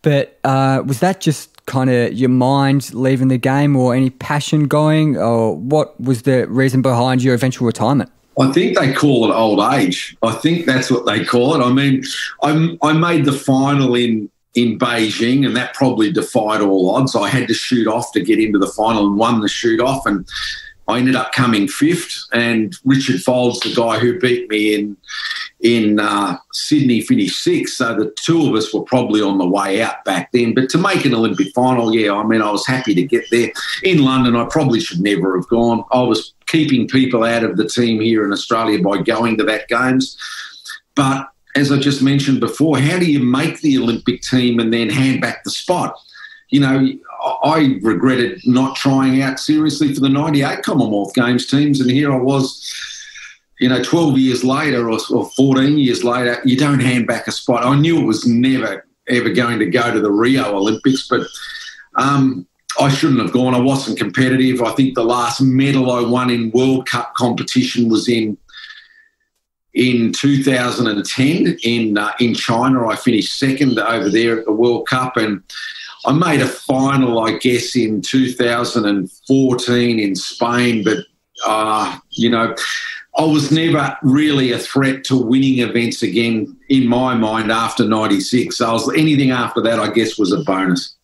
But was that just kind of your mind leaving the game, or any passion going, or what was the reason behind your eventual retirement? I think they call it old age. I think that's what they call it. I mean, I made the final in Beijing, and that probably defied all odds. I had to shoot off to get into the final and won the shoot off, and I ended up coming fifth. And Richard Folds, the guy who beat me in Sydney, finished sixth. So the two of us were probably on the way out back then. But to make an Olympic final, yeah, I mean, I was happy to get there. In London, I probably should never have gone. I was keeping people out of the team here in Australia by going to that Games. But as I just mentioned before, how do you make the Olympic team and then hand back the spot? You know, I regretted not trying out seriously for the 98 Commonwealth Games teams, and here I was, you know, 12 years later or 14 years later, you don't hand back a spot. I knew it was never, ever going to go to the Rio Olympics, but I shouldn't have gone. I wasn't competitive. I think the last medal I won in World Cup competition was in 2010 in China. I finished second over there at the World Cup, and I made a final, I guess, in 2014 in Spain, but, you know, I was never really a threat to winning events again in my mind after 96. So anything after that, I guess, was a bonus.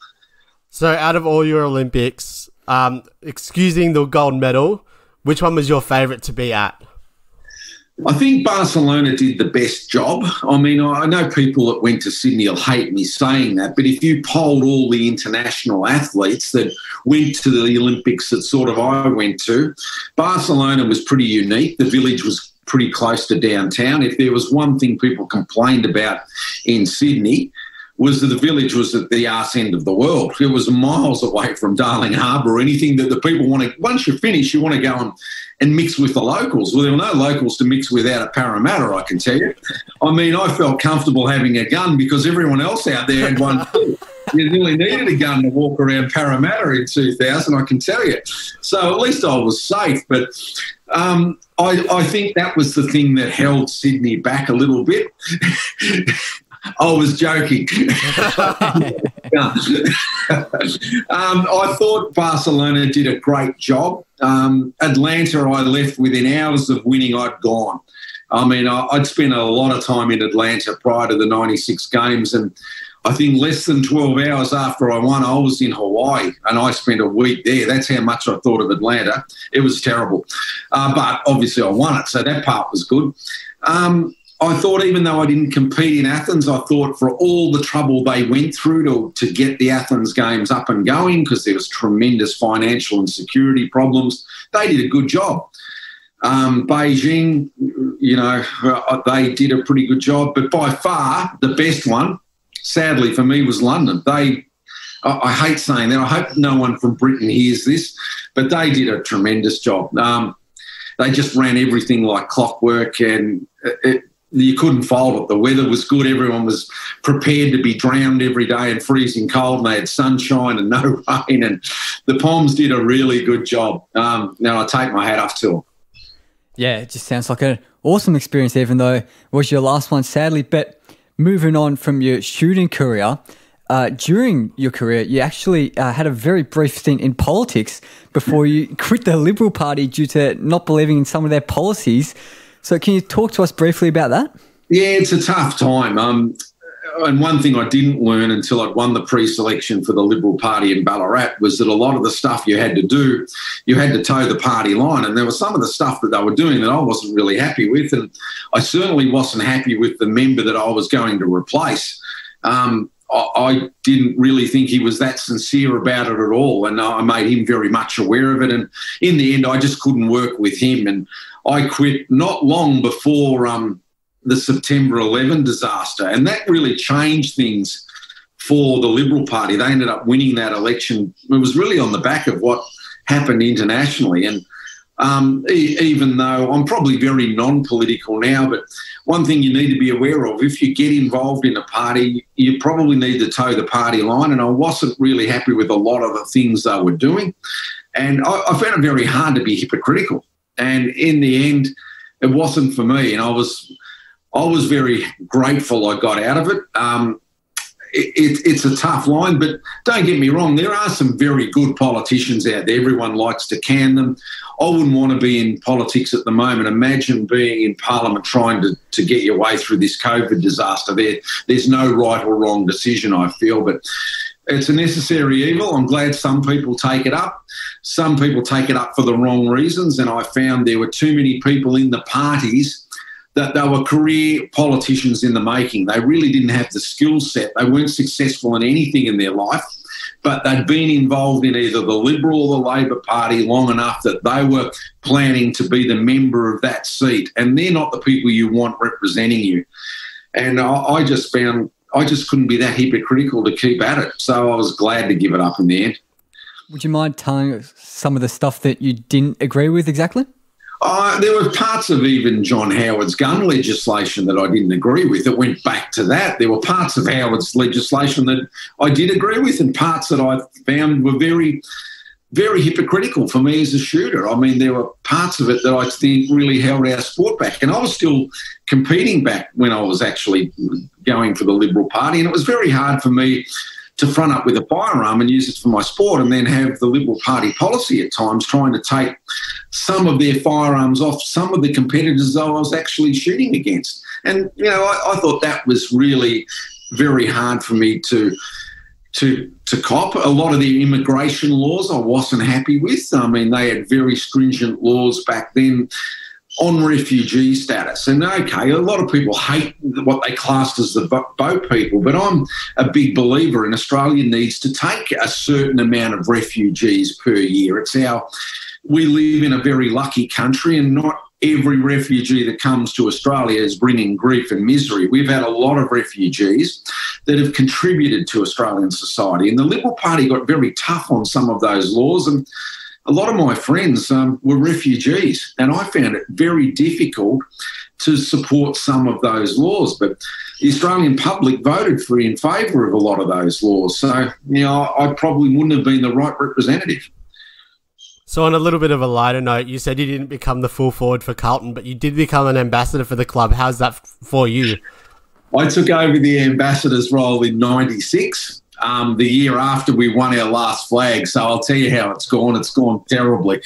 So out of all your Olympics, excusing the gold medal, which one was your favourite to be at? I think Barcelona did the best job. I mean, I know people that went to Sydney will hate me saying that, but if you polled all the international athletes that went to the Olympics that sort of I went to, Barcelona was pretty unique. The village was pretty close to downtown. If there was one thing people complained about in Sydney, was that the village was at the arse end of the world. It was miles away from Darling Harbour or anything that the people want to, once you finish, you want to go and mix with the locals. Well, there were no locals to mix with out of Parramatta, I can tell you. I mean, I felt comfortable having a gun because everyone else out there had one too. You really needed a gun to walk around Parramatta in 2000, I can tell you. So at least I was safe. But I think that was the thing that held Sydney back a little bit. I was joking. I thought Barcelona did a great job. Atlanta, I left within hours of winning, I'd gone. I mean, I'd spent a lot of time in Atlanta prior to the 96 Games, and I think less than 12 hours after I won, I was in Hawaii, and I spent a week there. That's how much I thought of Atlanta. It was terrible. But obviously I won it, so that part was good. I thought even though I didn't compete in Athens, I thought for all the trouble they went through to get the Athens Games up and going, because there was tremendous financial and security problems, they did a good job. Beijing, you know, they did a pretty good job. But by far the best one, sadly for me, was London. I hate saying that. I hope no one from Britain hears this, but they did a tremendous job. They just ran everything like clockwork, and you couldn't fault it. The weather was good. Everyone was prepared to be drowned every day in freezing cold, and they had sunshine and no rain. And the Poms did a really good job. Now I take my hat off to them. Yeah, it just sounds like an awesome experience, even though it was your last one, sadly. But moving on from your shooting career, during your career, you actually had a very brief stint in politics before you quit the Liberal Party due to not believing in some of their policies. So can you talk to us briefly about that? Yeah, it's a tough time. And one thing I didn't learn until I'd won the pre-selection for the Liberal Party in Ballarat was that a lot of the stuff you had to do, you had to toe the party line. And there was some of the stuff that they were doing that I wasn't really happy with. And I certainly wasn't happy with the member that I was going to replace. I didn't really think he was that sincere about it at all. And I made him very much aware of it. And in the end, I just couldn't work with him. And I quit not long before the September 11 disaster. And that really changed things for the Liberal Party. They ended up winning that election. It was really on the back of what happened internationally. And even though I'm probably very non-political now, but one thing you need to be aware of, if you get involved in a party, you probably need to toe the party line. And I wasn't really happy with a lot of the things they were doing. And I found it very hard to be hypocritical. And in the end, it wasn't for me. And I was very grateful I got out of it. It's a tough line, but don't get me wrong, there are some very good politicians out there. Everyone likes to can them. I wouldn't want to be in politics at the moment. Imagine being in Parliament trying to get your way through this COVID disaster. There's no right or wrong decision, I feel, but it's a necessary evil. I'm glad some people take it up. Some people take it up for the wrong reasons, and I found there were too many people in the parties that they were career politicians in the making. They really didn't have the skill set. They weren't successful in anything in their life, but they'd been involved in either the Liberal or the Labor Party long enough that they were planning to be the member of that seat, and they're not the people you want representing you. And I just found I just couldn't be that hypocritical to keep at it, so I was glad to give it up in the end. Would you mind telling us some of the stuff that you didn't agree with exactly? There were parts of even John Howard's gun legislation that I didn't agree with. It went back to that. There were parts of Howard's legislation that I did agree with, and parts that I found were very, very hypocritical for me as a shooter. I mean, there were parts of it that I think really held our sport back. And I was still competing back when I was actually going for the Liberal Party, and it was very hard for me to front up with a firearm and use it for my sport, and then have the Liberal Party policy at times trying to take some of their firearms off some of the competitors I was actually shooting against. And, you know, I thought that was really very hard for me to cop. A lot of the immigration laws I wasn't happy with. I mean, they had very stringent laws back then on refugee status. And, okay, a lot of people hate what they classed as the boat people, but I'm a big believer in Australia needs to take a certain amount of refugees per year. We live in a very lucky country, and not every refugee that comes to Australia is bringing grief and misery. We've had a lot of refugees that have contributed to Australian society, and the Liberal Party got very tough on some of those laws, and a lot of my friends were refugees, and I found it very difficult to support some of those laws. But the Australian public voted in favour of a lot of those laws. So, you know, I probably wouldn't have been the right representative. So on a little bit of a lighter note, you said you didn't become the full forward for Carlton, but you did become an ambassador for the club. How's that for you? I took over the ambassador's role in '96. The year after we won our last flag. So I'll tell you how it's gone. It's gone terribly.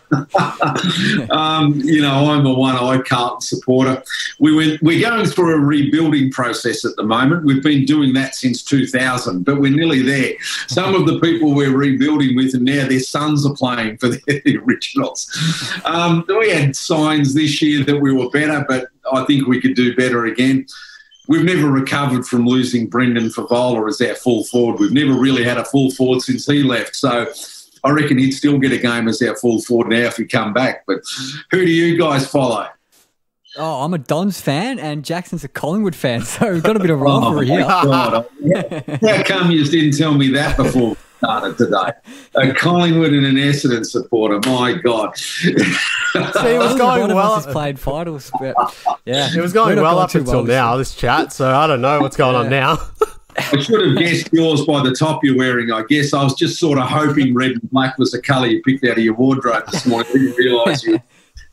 You know, I'm a one-eyed Carlton supporter. We're going through a rebuilding process at the moment. We've been doing that since 2000, but we're nearly there. Some of the people we're rebuilding with, and now their sons are playing for the originals. We had signs this year that we were better, but I think we could do better again. We've never recovered from losing Brendan Favola as our full forward. We've never really had a full forward since he left. So I reckon he'd still get a game as our full forward now if he come back. But who do you guys follow? Oh, I'm a Dons fan and Jackson's a Collingwood fan, so we've got a bit of rivalry here. God. How come you didn't tell me that before? started today. A Collingwood and an Essendon supporter. My God. See, it was going well. Has played finals, but yeah, it was going well up until now. This chat, so I don't know what's going on now. I should have guessed yours by the top you're wearing. I guess I was just sort of hoping red and black was the colour you picked out of your wardrobe this morning. I didn't realise you were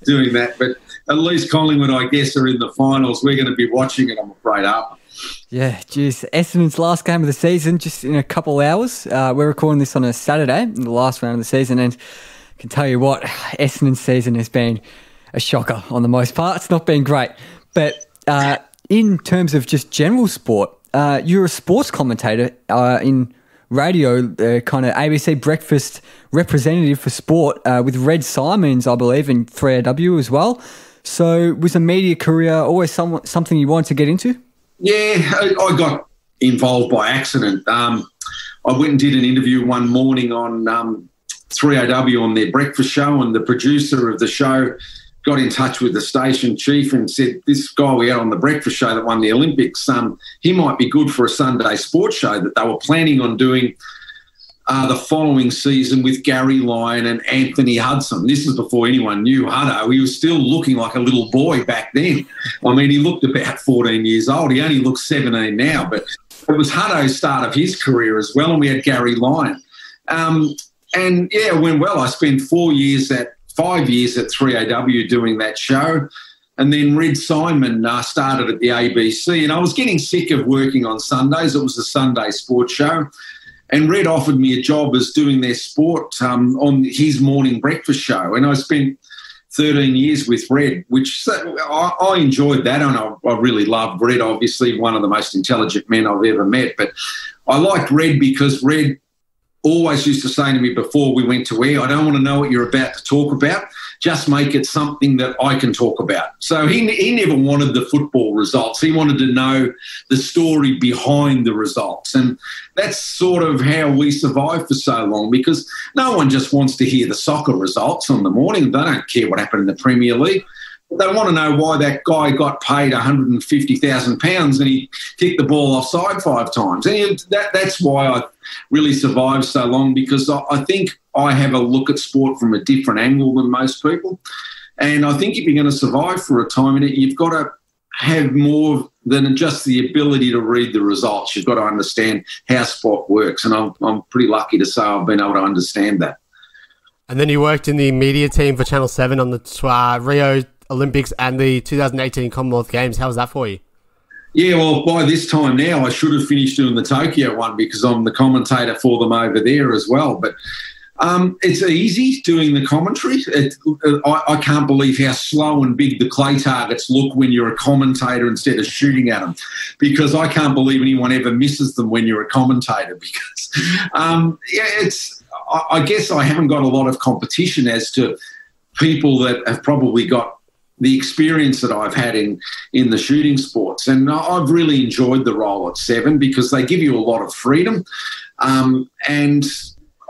doing that, but at least Collingwood, I guess, are in the finals. We're going to be watching it, I'm afraid, aren't we? Yeah, geez. Essendon's last game of the season, just in a couple hours. We're recording this on a Saturday, in the last round of the season, and I can tell you what, Essendon's season has been a shocker on the most part. It's not been great. But in terms of just general sport, you're a sports commentator in radio, kind of ABC breakfast representative for sport with Red Simons, I believe, in 3AW as well. So was a media career always something you wanted to get into? Yeah, I got involved by accident. I went and did an interview one morning on 3AW on their breakfast show, and the producer of the show got in touch with the station chief and said, this guy we had on the breakfast show that won the Olympics, he might be good for a Sunday sports show that they were planning on doing the following season with Gary Lyon and Anthony Hudson. This is before anyone knew Hutto. He was still looking like a little boy back then. I mean, he looked about 14 years old. He only looks 17 now, but it was Hutto's start of his career as well, and we had Gary Lyon. And, yeah, it went well. I spent 5 years at 3AW doing that show. And then Red Simon started at the ABC, and I was getting sick of working on Sundays. It was a Sunday sports show. And Red offered me a job as doing their sport on his morning breakfast show. And I spent 13 years with Red, which I enjoyed that. And I really loved Red, obviously, one of the most intelligent men I've ever met. But I liked Red because Red always used to say to me before we went to air, I don't want to know what you're about to talk about. Just make it something that I can talk about. So he never wanted the football results. He wanted to know the story behind the results. And that's sort of how we survived for so long, because no one just wants to hear the soccer results on the morning. They don't care what happened in the Premier League. They want to know why that guy got paid £150,000 and he kicked the ball offside 5 times. And that's why I really survived so long, because I think I have a look at sport from a different angle than most people. And I think if you're going to survive for a time in it, you've got to have more than just the ability to read the results. You've got to understand how sport works. And I'm pretty lucky to say I've been able to understand that. And then you worked in the media team for Channel 7 on the Rio Olympics and the 2018 Commonwealth Games. How was that for you? Yeah, well, by this time now, I should have finished doing the Tokyo one because I'm the commentator for them over there as well. But it's easy doing the commentary. I can't believe how slow and big the clay targets look when you're a commentator instead of shooting at them, because I can't believe anyone ever misses them when you're a commentator, because, I guess I haven't got a lot of competition as to people that have probably got the experience that I've had in the shooting sports. And I've really enjoyed the role at 7 because they give you a lot of freedom. And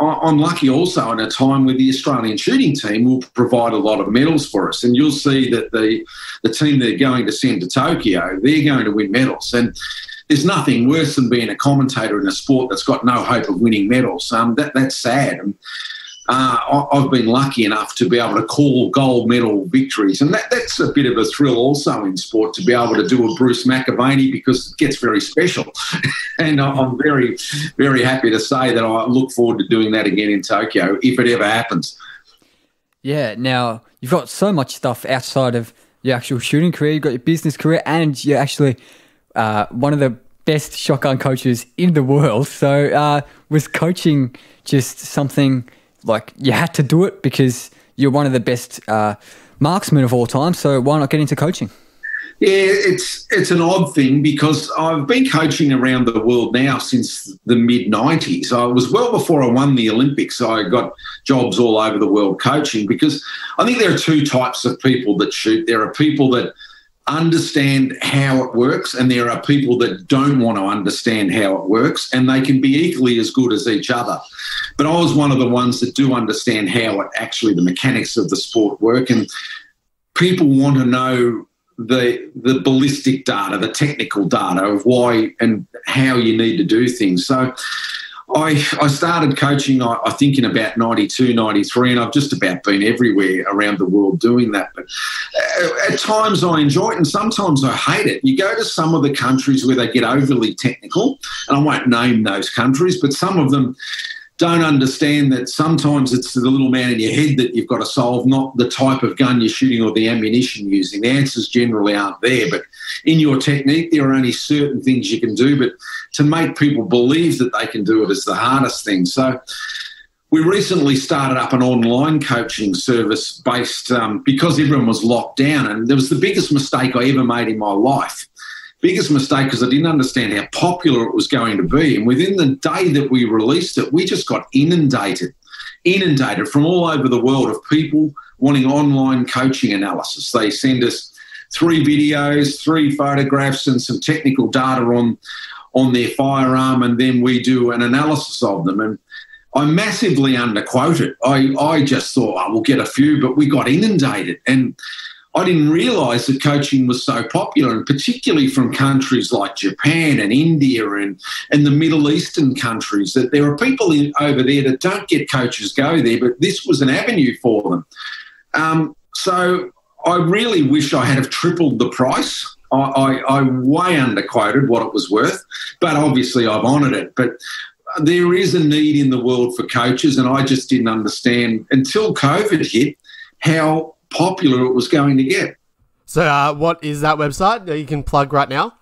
I'm lucky also in a time where the Australian shooting team will provide a lot of medals for us. And you'll see that the team they're going to send to Tokyo, they're going to win medals. And there's nothing worse than being a commentator in a sport that's got no hope of winning medals. That's sad. And I've been lucky enough to be able to call gold medal victories, and that's a bit of a thrill also in sport, to be able to do a Bruce McAvaney, because it gets very special. And I'm very, very happy to say that I look forward to doing that again in Tokyo, if it ever happens. Yeah, now you've got so much stuff outside of your actual shooting career. You've got your business career, and you're actually one of the best shotgun coaches in the world. So was coaching just something like you had to do it because you're one of the best marksmen of all time, so why not get into coaching? Yeah, it's an odd thing because I've been coaching around the world now since the mid-90s. I was well before I won the Olympics. I got jobs all over the world coaching, because I think there are 2 types of people that shoot. There are people that understand how it works, and there are people that don't want to understand how it works, and they can be equally as good as each other. But I was one of the ones that do understand how the mechanics of the sport work, and people want to know the ballistic data, the technical data of why and how you need to do things. So I started coaching, I think, in about 92, 93, and I've just about been everywhere around the world doing that. But at times I enjoy it and sometimes I hate it. You go to some of the countries where they get overly technical, and I won't name those countries, but some of them don't understand that sometimes it's the little man in your head that you've got to solve, not the type of gun you're shooting or the ammunition you're using. The answers generally aren't there, but in your technique, there are only certain things you can do, but to make people believe that they can do it is the hardest thing. So we recently started up an online coaching service based because everyone was locked down, and there was the biggest mistake I ever made in my life. Biggest mistake because I didn't understand how popular it was going to be. And within the day that we released it, we just got inundated from all over the world of people wanting online coaching analysis. They send us 3 videos, 3 photographs and some technical data on their firearm, and then we do an analysis of them. And I massively underquoted. I just thought, oh, we'll get a few, but we got inundated. And I didn't realise that coaching was so popular, and particularly from countries like Japan and India and the Middle Eastern countries, that there are people over there that don't get coaches go there, but this was an avenue for them. So I really wish I had have tripled the price. I way underquoted what it was worth, but obviously I've honoured it. But there is a need in the world for coaches, and I just didn't understand until COVID hit how popular it was going to get. So what is that website that you can plug right now?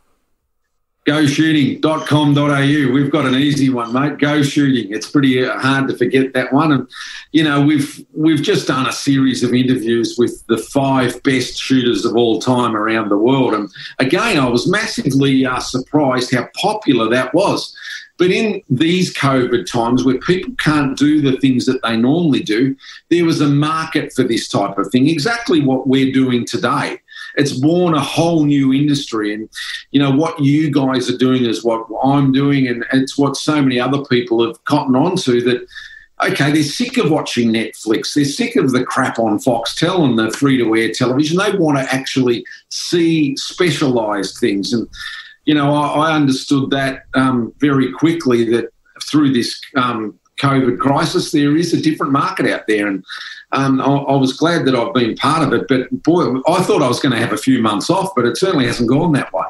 GoShooting.com.au. We've got an easy one, mate. Go Shooting. It's pretty hard to forget that one. And, you know, we've just done a series of interviews with the 5 best shooters of all time around the world. And again, I was massively surprised how popular that was. But in these COVID times where people can't do the things that they normally do, there was a market for this type of thing, exactly what we're doing today. It's born a whole new industry, and, you know, what you guys are doing is what I'm doing, and it's what so many other people have cottoned on to, that, okay, they're sick of watching Netflix. They're sick of the crap on Foxtel and the free-to-air television. They want to actually see specialised things. And, you know, I understood that very quickly, that through this COVID crisis, there is a different market out there. And I was glad that I've been part of it. But, boy, I thought I was going to have a few months off, but it certainly hasn't gone that way.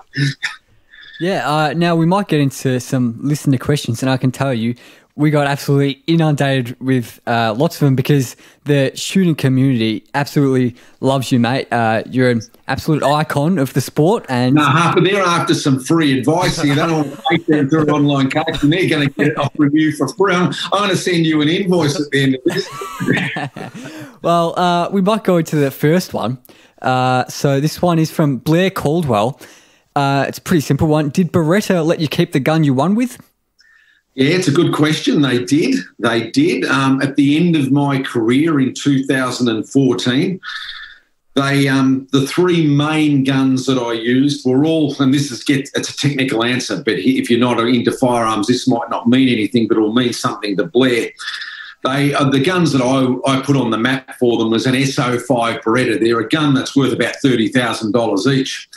Yeah, now we might get into some listener questions, and I can tell you we got absolutely inundated with lots of them because the shooting community absolutely loves you, mate. You're an absolute icon of the sport. And but they're after some free advice. You don't want to take them through online coaching. They're going to get it off review for free. I'm going to send you an invoice at the end of this. Well, we might go into the first one. So this one is from Blair Caldwell. It's a pretty simple one. Did Beretta let you keep the gun you won with? Yeah, it's a good question. They did. At the end of my career in 2014, the 3 main guns that I used were all, and it's a technical answer, but if you're not into firearms, this might not mean anything, but it'll mean something to Blair. The guns that I put on the map for them was an SO5 Beretta. They're a gun that's worth about $30,000 each.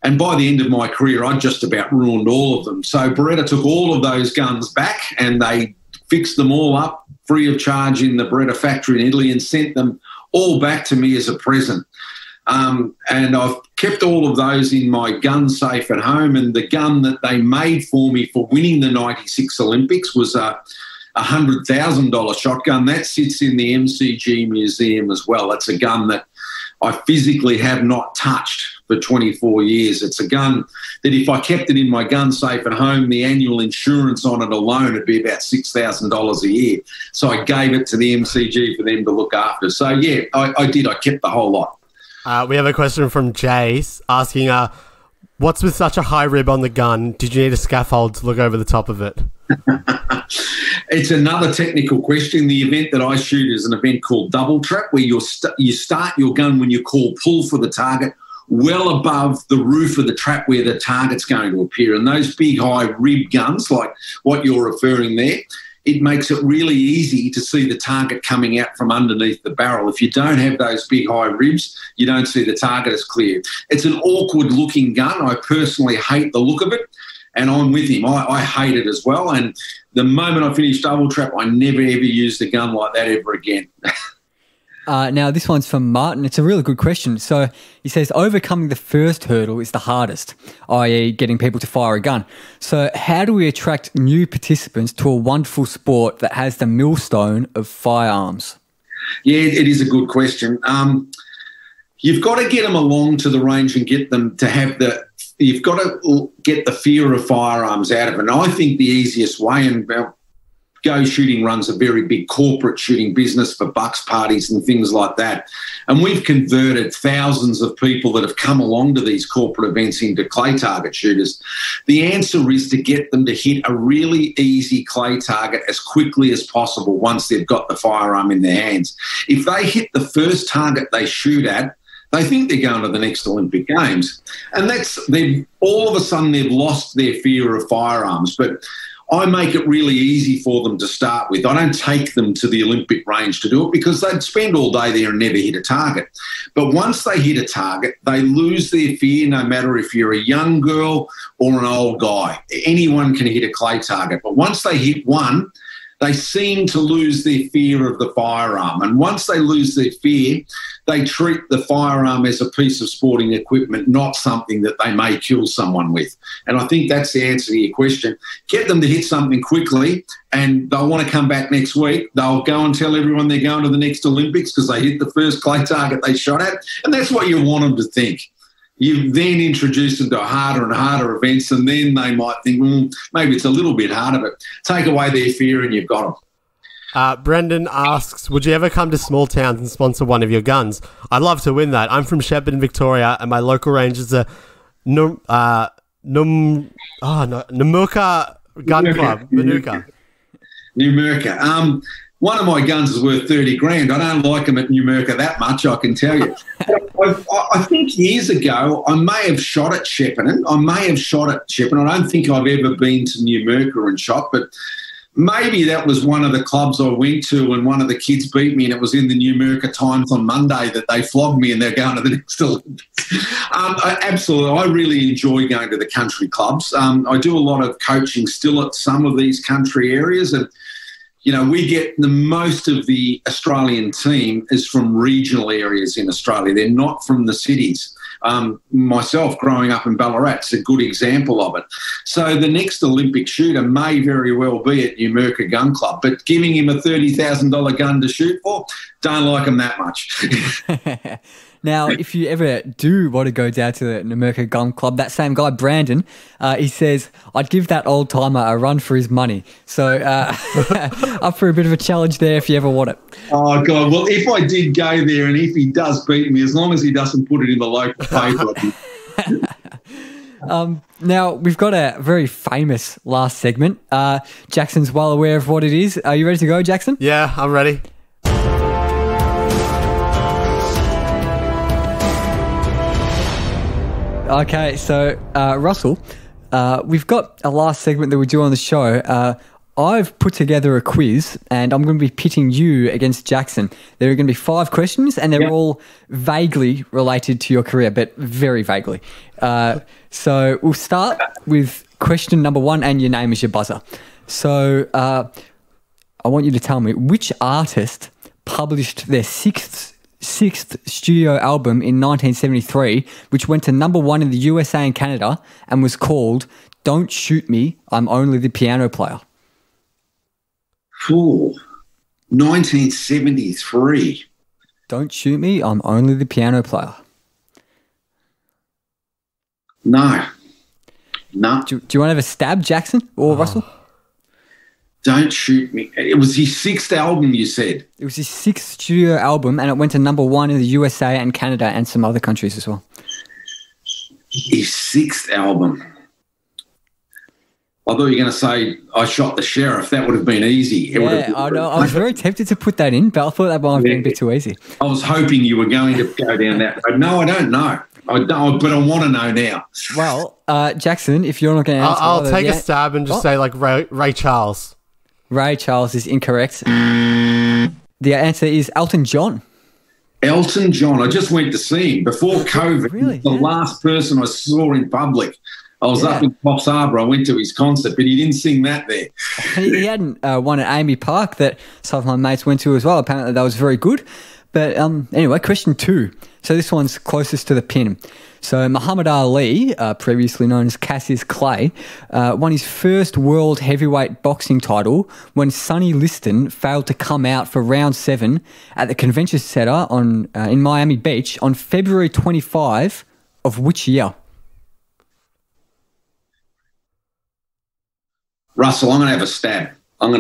And by the end of my career, I'd just about ruined all of them. So Beretta took all of those guns back and they fixed them all up free of charge in the Beretta factory in Italy and sent them all back to me as a present. And I've kept all of those in my gun safe at home. And the gun that they made for me for winning the 96 Olympics was a $100,000 shotgun. That sits in the MCG museum as well. It's a gun that I physically have not touched for 24 years. It's a gun that if I kept it in my gun safe at home, the annual insurance on it alone would be about $6,000 a year. So I gave it to the MCG for them to look after. So, yeah, I did. I kept the whole lot. We have a question from Jace asking, what's with such a high rib on the gun? Did you need a scaffold to look over the top of it? It's another technical question. The event that I shoot is an event called double trap, where you start your gun when you call pull for the target well above the roof of the trap where the target's going to appear. And those big high rib guns, like what you're referring there, it makes it really easy to see the target coming out from underneath the barrel. If you don't have those big high ribs, you don't see the target as clear. It's an awkward looking gun. I personally hate the look of it. And I'm with him. I hate it as well. And the moment I finished double trap, I never, ever used a gun like that ever again. Now, this one's from Martin. It's a really good question. So he says, overcoming the first hurdle is the hardest, i.e. getting people to fire a gun. So how do we attract new participants to a wonderful sport that has the millstone of firearms? Yeah, it is a good question. You've got to get them along to the range and get them to have you've got to get the fear of firearms out of it. And I think the easiest way, and Go Shooting runs a very big corporate shooting business for bucks parties and things like that. And we've converted thousands of people that have come along to these corporate events into clay target shooters. The answer is to get them to hit a really easy clay target as quickly as possible once they've got the firearm in their hands. If they hit the first target they shoot at, they think they're going to the next Olympic Games. And all of a sudden they've lost their fear of firearms. But I make it really easy for them to start with. I don't take them to the Olympic range to do it because they'd spend all day there and never hit a target. But once they hit a target, they lose their fear, no matter if you're a young girl or an old guy. Anyone can hit a clay target. But once they hit one, they seem to lose their fear of the firearm. And once they lose their fear, they treat the firearm as a piece of sporting equipment, not something that they may kill someone with. And I think that's the answer to your question. Get them to hit something quickly and they'll want to come back next week. They'll go and tell everyone they're going to the next Olympics because they hit the first clay target they shot at. And that's what you want them to think. You then introduce them to harder and harder events, and then they might think, maybe it's a little bit harder, but take away their fear and you've got them. Brendan asks, would you ever come to small towns and sponsor one of your guns? I'd love to win that. I'm from Shepparton, Victoria, and my local range is a Numurkah Gun Club. Numurkah. One of my guns is worth $30,000. I don't like them at Numurkah that much, I can tell you. I think years ago I may have shot at Shepparton. I don't think I've ever been to Numurkah and shot, but maybe that was one of the clubs I went to and one of the kids beat me, and it was in the Numurkah Times on Monday that they flogged me and they're going to the next Olympics. Absolutely. I really enjoy going to the country clubs. I do a lot of coaching still at some of these country areas, and we get the most of the Australian team is from regional areas in Australia. They're not from the cities. Myself, growing up in Ballarat, is a good example of it. So the next Olympic shooter may very well be at Numurkah Gun Club, but giving him a $30,000 gun to shoot for, don't like him that much. Now, if you ever do want to go down to the Numurkah Gun Club, that same guy, Brandon, he says, I'd give that old timer a run for his money. So up for a bit of a challenge there if you ever want it. Oh, God. Well, if I did go there and if he does beat me, as long as he doesn't put it in the local paper. Now, we've got a very famous last segment. Jackson's well aware of what it is. Are you ready to go, Jackson? Yeah, I'm ready. Okay, so Russell, we've got a last segment that we do on the show. I've put together a quiz and I'm going to be pitting you against Jackson. There are going to be 5 questions and they're all vaguely related to your career, but very vaguely. So we'll start with question number 1 and your name is your buzzer. So I want you to tell me which artist published their sixth studio album in 1973, which went to number 1 in the USA and Canada and was called Don't Shoot Me, I'm Only the Piano Player. 1973. Don't Shoot Me, I'm Only the Piano Player. No. Do you want to have a stab, Jackson or Russell? Don't Shoot Me. It was his 6th album, you said? It was his 6th studio album and it went to number 1 in the USA and Canada and some other countries as well. His 6th album. I thought you were going to say I Shot the Sheriff. That would have been easy. I know. I was very tempted to put that in, but I thought that might have been a bit too easy. I was hoping you were going to go down that road. No, I don't know. I don't, but I want to know now. Well, Jackson, if you're not going to answer... I'll take a stab and just say like Ray Charles. Ray Charles is incorrect. The answer is Elton John. Elton John. I just went to see him before COVID. Really? The last person I saw in public. I was up in Coffs Harbour. I went to his concert, but he didn't sing that there. He hadn't one at Amy Park that some of my mates went to as well. Apparently that was very good. But anyway, question 2. So this one's closest to the pin. So Muhammad Ali, previously known as Cassius Clay, won his first world heavyweight boxing title when Sonny Liston failed to come out for round 7 at the Convention Centre in Miami Beach on February 25 of which year? Russell, I'm going to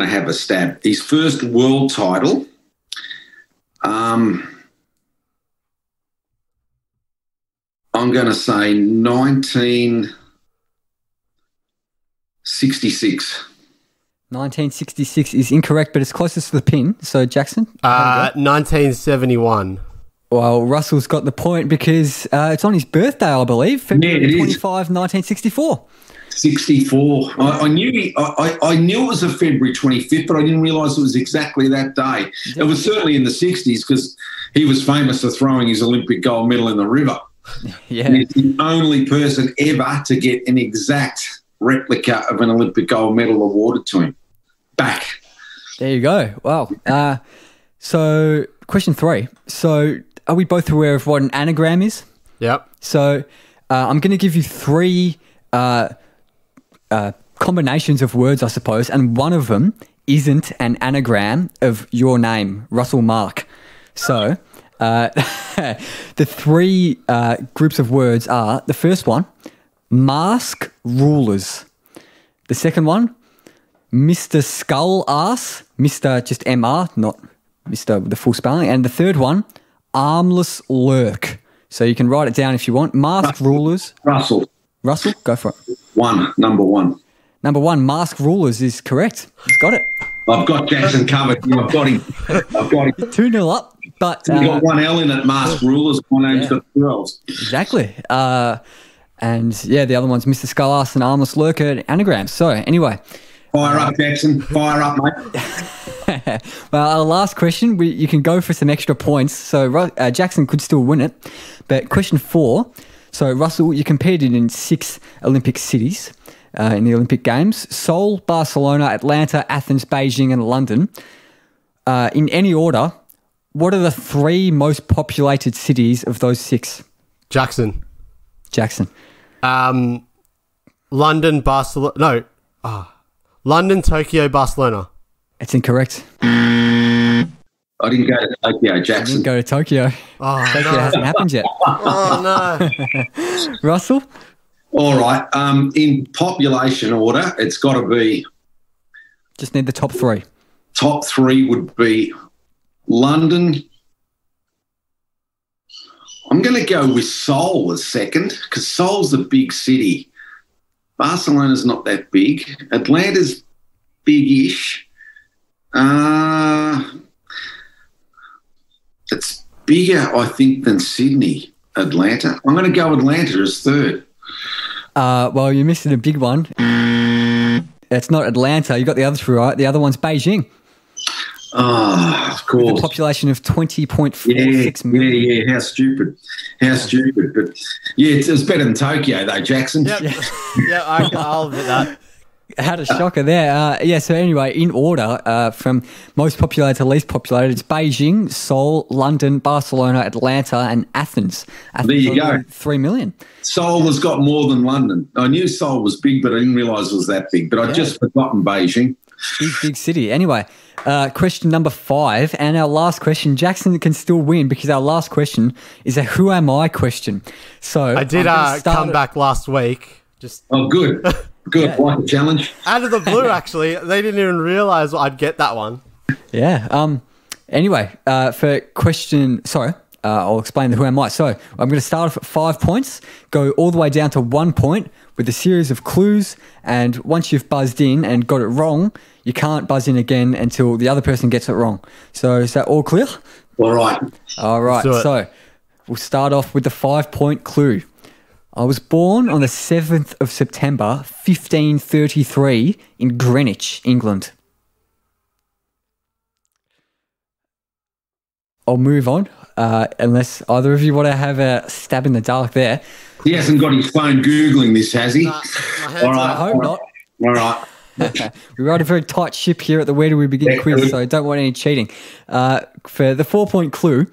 have a stab. His first world title. I'm going to say 1966. 1966 is incorrect, but it's closest to the pin. So, Jackson? 1971. Well, Russell's got the point because it's on his birthday, I believe, February 25, 1964. 64. I knew it was a February 25th, but I didn't realise it was exactly that day. It was certainly in the 60s because he was famous for throwing his Olympic gold medal in the river. Yeah. He's the only person ever to get an exact replica of an Olympic gold medal awarded to him. Back. There you go. Wow. So, question 3. So, are we both aware of what an anagram is? Yep. So, I'm going to give you 3 combinations of words, I suppose, and one of them isn't an anagram of your name, Russell Mark. So, the 3 groups of words are, the first one, mask rulers. The second one, Mr. Skull Ass, Mr. just MR, not Mr. with the full spelling. And the third one, armless lurk. So you can write it down if you want. Mask rulers. Russell, go for it. Number one. Number 1, mask rulers is correct. He's got it. I've got Jackson covered. I've got him. 2-0 up. But You've got one L in it, mask rulers. My name's got 2 L's. Exactly. And yeah, the other one's Mr. Skull Ass and Armless Lurker anagrams. So anyway. Fire up, Jackson. Fire up, mate. Well, our last question, you can go for some extra points. So Jackson could still win it. But question 4. So Russell, you competed in 6 Olympic cities in the Olympic Games. Seoul, Barcelona, Atlanta, Athens, Beijing and London. In any order, what are the 3 most populated cities of those 6? Jackson. London, Tokyo, Barcelona. It's incorrect. I didn't go to Tokyo, Jackson. Didn't go to Tokyo. Tokyo hasn't happened yet. Oh, no. Russell? All right. In population order, it's got to be... Just need the top 3. Top 3 would be London. I'm going to go with Seoul as second because Seoul's a big city. Barcelona's not that big. Atlanta's big-ish. It's bigger, I think, than Sydney, Atlanta. I'm going to go Atlanta as third. Well, you're missing a big one. It's not Atlanta. You got the other 2 right. The other one's Beijing. Oh, of course. With a population of 20.46 million. Yeah. How stupid. But, yeah, it's better than Tokyo, though, Jackson. Yep. I'll admit that. Had a shocker there. So anyway, in order, from most populated to least populated, it's Beijing, Seoul, London, Barcelona, Atlanta, and Athens. There you go. 3 million. Seoul has got more than London. I knew Seoul was big, but I didn't realise it was that big. But I'd just forgotten Beijing. Big city. Anyway, question number 5, and our last question. Jackson can still win because our last question is a "Who am I?" question. So I did come back last week. Oh, good. Good. Like a challenge. Out of the blue, actually. They didn't even realise I'd get that one. Yeah. Anyway, for question... Sorry. I'll explain the who am I. So I'm going to start off at 5 points, go all the way down to 1 point with a series of clues. And once you've buzzed in and got it wrong, you can't buzz in again until the other person gets it wrong. So is that all clear? All right. All right. So we'll start off with the 5-point clue. I was born on the 7th of September, 1533 in Greenwich, England. I'll move on, unless either of you want to have a stab in the dark there. He hasn't got his phone Googling this, has he? My hands All right. I hope not. All right. We ride a very tight ship here at the Where Do We Begin quiz, so I don't want any cheating. For the 4-point clue,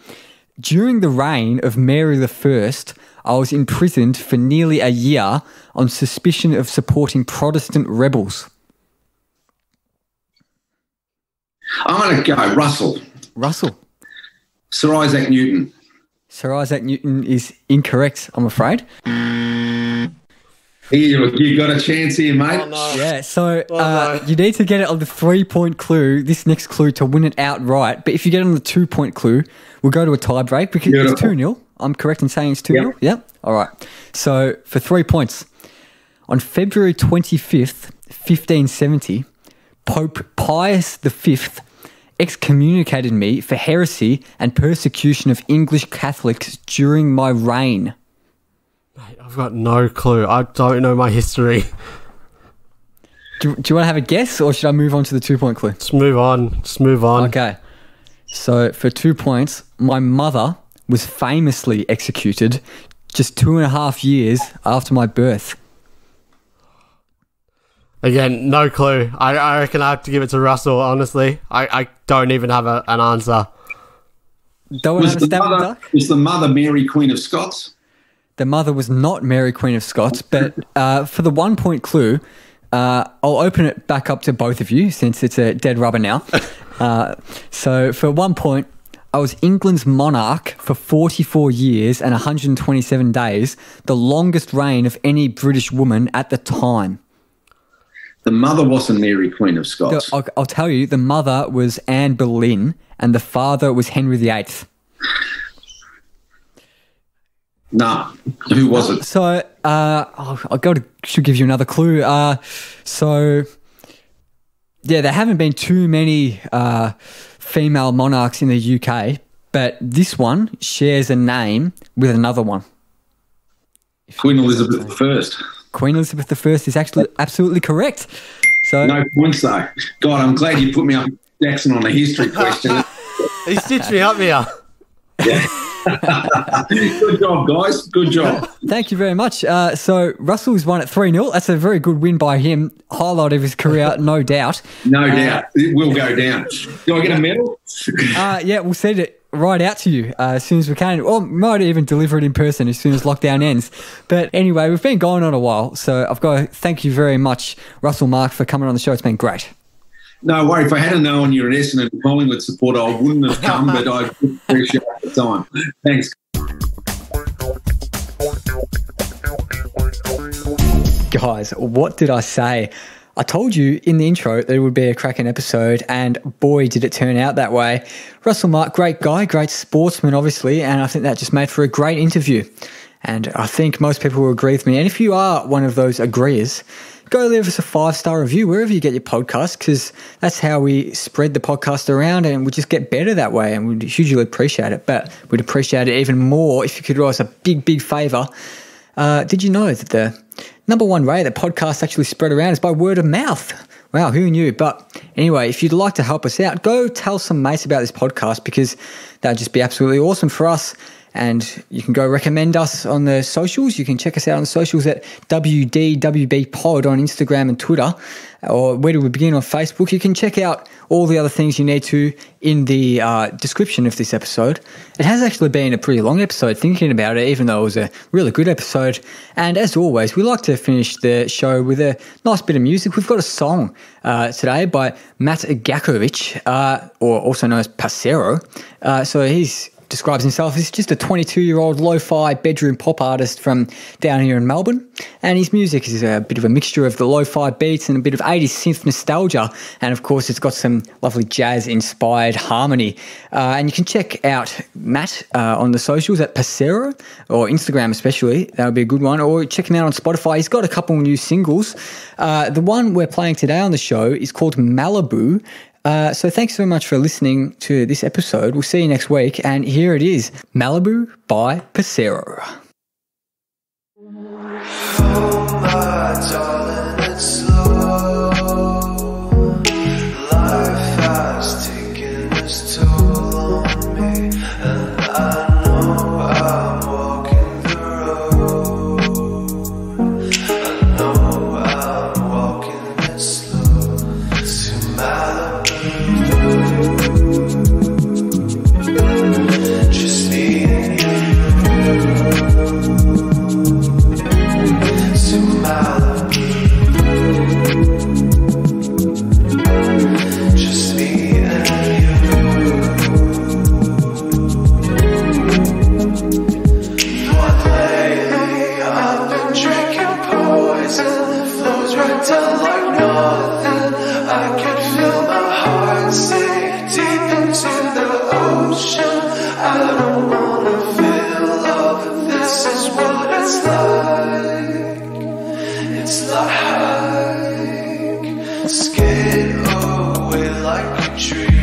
during the reign of Mary I, I was imprisoned for nearly a year on suspicion of supporting Protestant rebels. I'm going to go Russell. Sir Isaac Newton. Sir Isaac Newton is incorrect, I'm afraid. You got a chance here, mate. Oh, no. Yeah, so no. you need to get it on the 3-point clue, this next clue, to win it outright. But if you get it on the 2-point clue, we'll go to a tie break because it's 2-0. I'm correct in saying it's 2-0? Yeah? All right. So for 3 points, on February 25th, 1570, Pope Pius V excommunicated me for heresy and persecution of English Catholics during my reign. Mate, I've got no clue. I don't know my history. Do you want to have a guess, or should I move on to the 2-point clue? Just move on. Okay. So for 2 points, my mother was famously executed just 2.5 years after my birth. Again, no clue. I reckon I have to give it to Russell, honestly. I don't even have an answer. Don't Was have a stab in the dark? the mother Mary, Queen of Scots? The mother was not Mary, Queen of Scots, but for the 1-point clue, I'll open it back up to both of you since it's a dead rubber now. So for 1 point, I was England's monarch for 44 years and 127 days, the longest reign of any British woman at the time. The mother wasn't Mary, Queen of Scots. I'll tell you, the mother was Anne Boleyn and the father was Henry VIII. No. Who was it? So should give you another clue. So yeah, there haven't been too many female monarchs in the UK, but this one shares a name with another one. Queen Elizabeth I. Queen Elizabeth I is actually absolutely correct. So No points though. God, I'm glad you put me up Jackson on a history question. He stitched me up here. Yeah. Good job, guys. Good job. thank you very much. So Russell's won at 3-0. That's a very good win by him. Highlight of his career, no doubt. No doubt. It will go down. Do I get a medal? Yeah, we'll send it right out to you as soon as we can, or might even deliver it in person as soon as lockdown ends. But anyway, we've been going on a while, so I've got to thank you very much, Russell Mark, for coming on the show. It's been great. No worry. If I hadn't known you're an Essendon Collingwood supporter, I wouldn't have come, but I appreciate the time. Thanks. Guys, what did I say? I told you in the intro that it would be a cracking episode, and boy, did it turn out that way. Russell Mark, great guy, great sportsman, obviously, and I think that just made for a great interview. And I think most people will agree with me. And if you are one of those agreeers, go leave us a 5-star review wherever you get your podcast, because that's how we spread the podcast around and we just get better that way, and we'd hugely appreciate it. But we'd appreciate it even more if you could do us a big, big favour. Did you know that the number one way that podcasts actually spread around is by word of mouth? Wow, who knew? But anyway, if you'd like to help us out, go tell some mates about this podcast, because that would just be absolutely awesome for us. And you can go recommend us on the socials. You can check us out on the socials at WDWB Pod on Instagram and Twitter, or Where Do We Begin on Facebook. You can check out all the other things you need to in the description of this episode. It has actually been a pretty long episode thinking about it, even though it was a really good episode. And as always, we like to finish the show with a nice bit of music. We've got a song today by Matt Gakovic, or also known as Passero. So he's describes himself as just a 22-year-old lo-fi bedroom pop artist from down here in Melbourne, and his music is a bit of a mixture of the lo-fi beats and a bit of 80s synth nostalgia, and of course it's got some lovely jazz-inspired harmony. And you can check out Matt on the socials at Passero, or Instagram especially. That would be a good one. Or check him out on Spotify. He's got a couple new singles. The one we're playing today on the show is called Malibu. So thanks so much for listening to this episode. We'll see you next week. And here it is, Malibu by Passero. Oh my darling, it's slow. Life has taken its toll on me, and I know I'm walking the road. went down like nothing. I could feel my heart sink deep into the ocean. I don't wanna feel love, but this is what it's like. It's like skate away like a dream.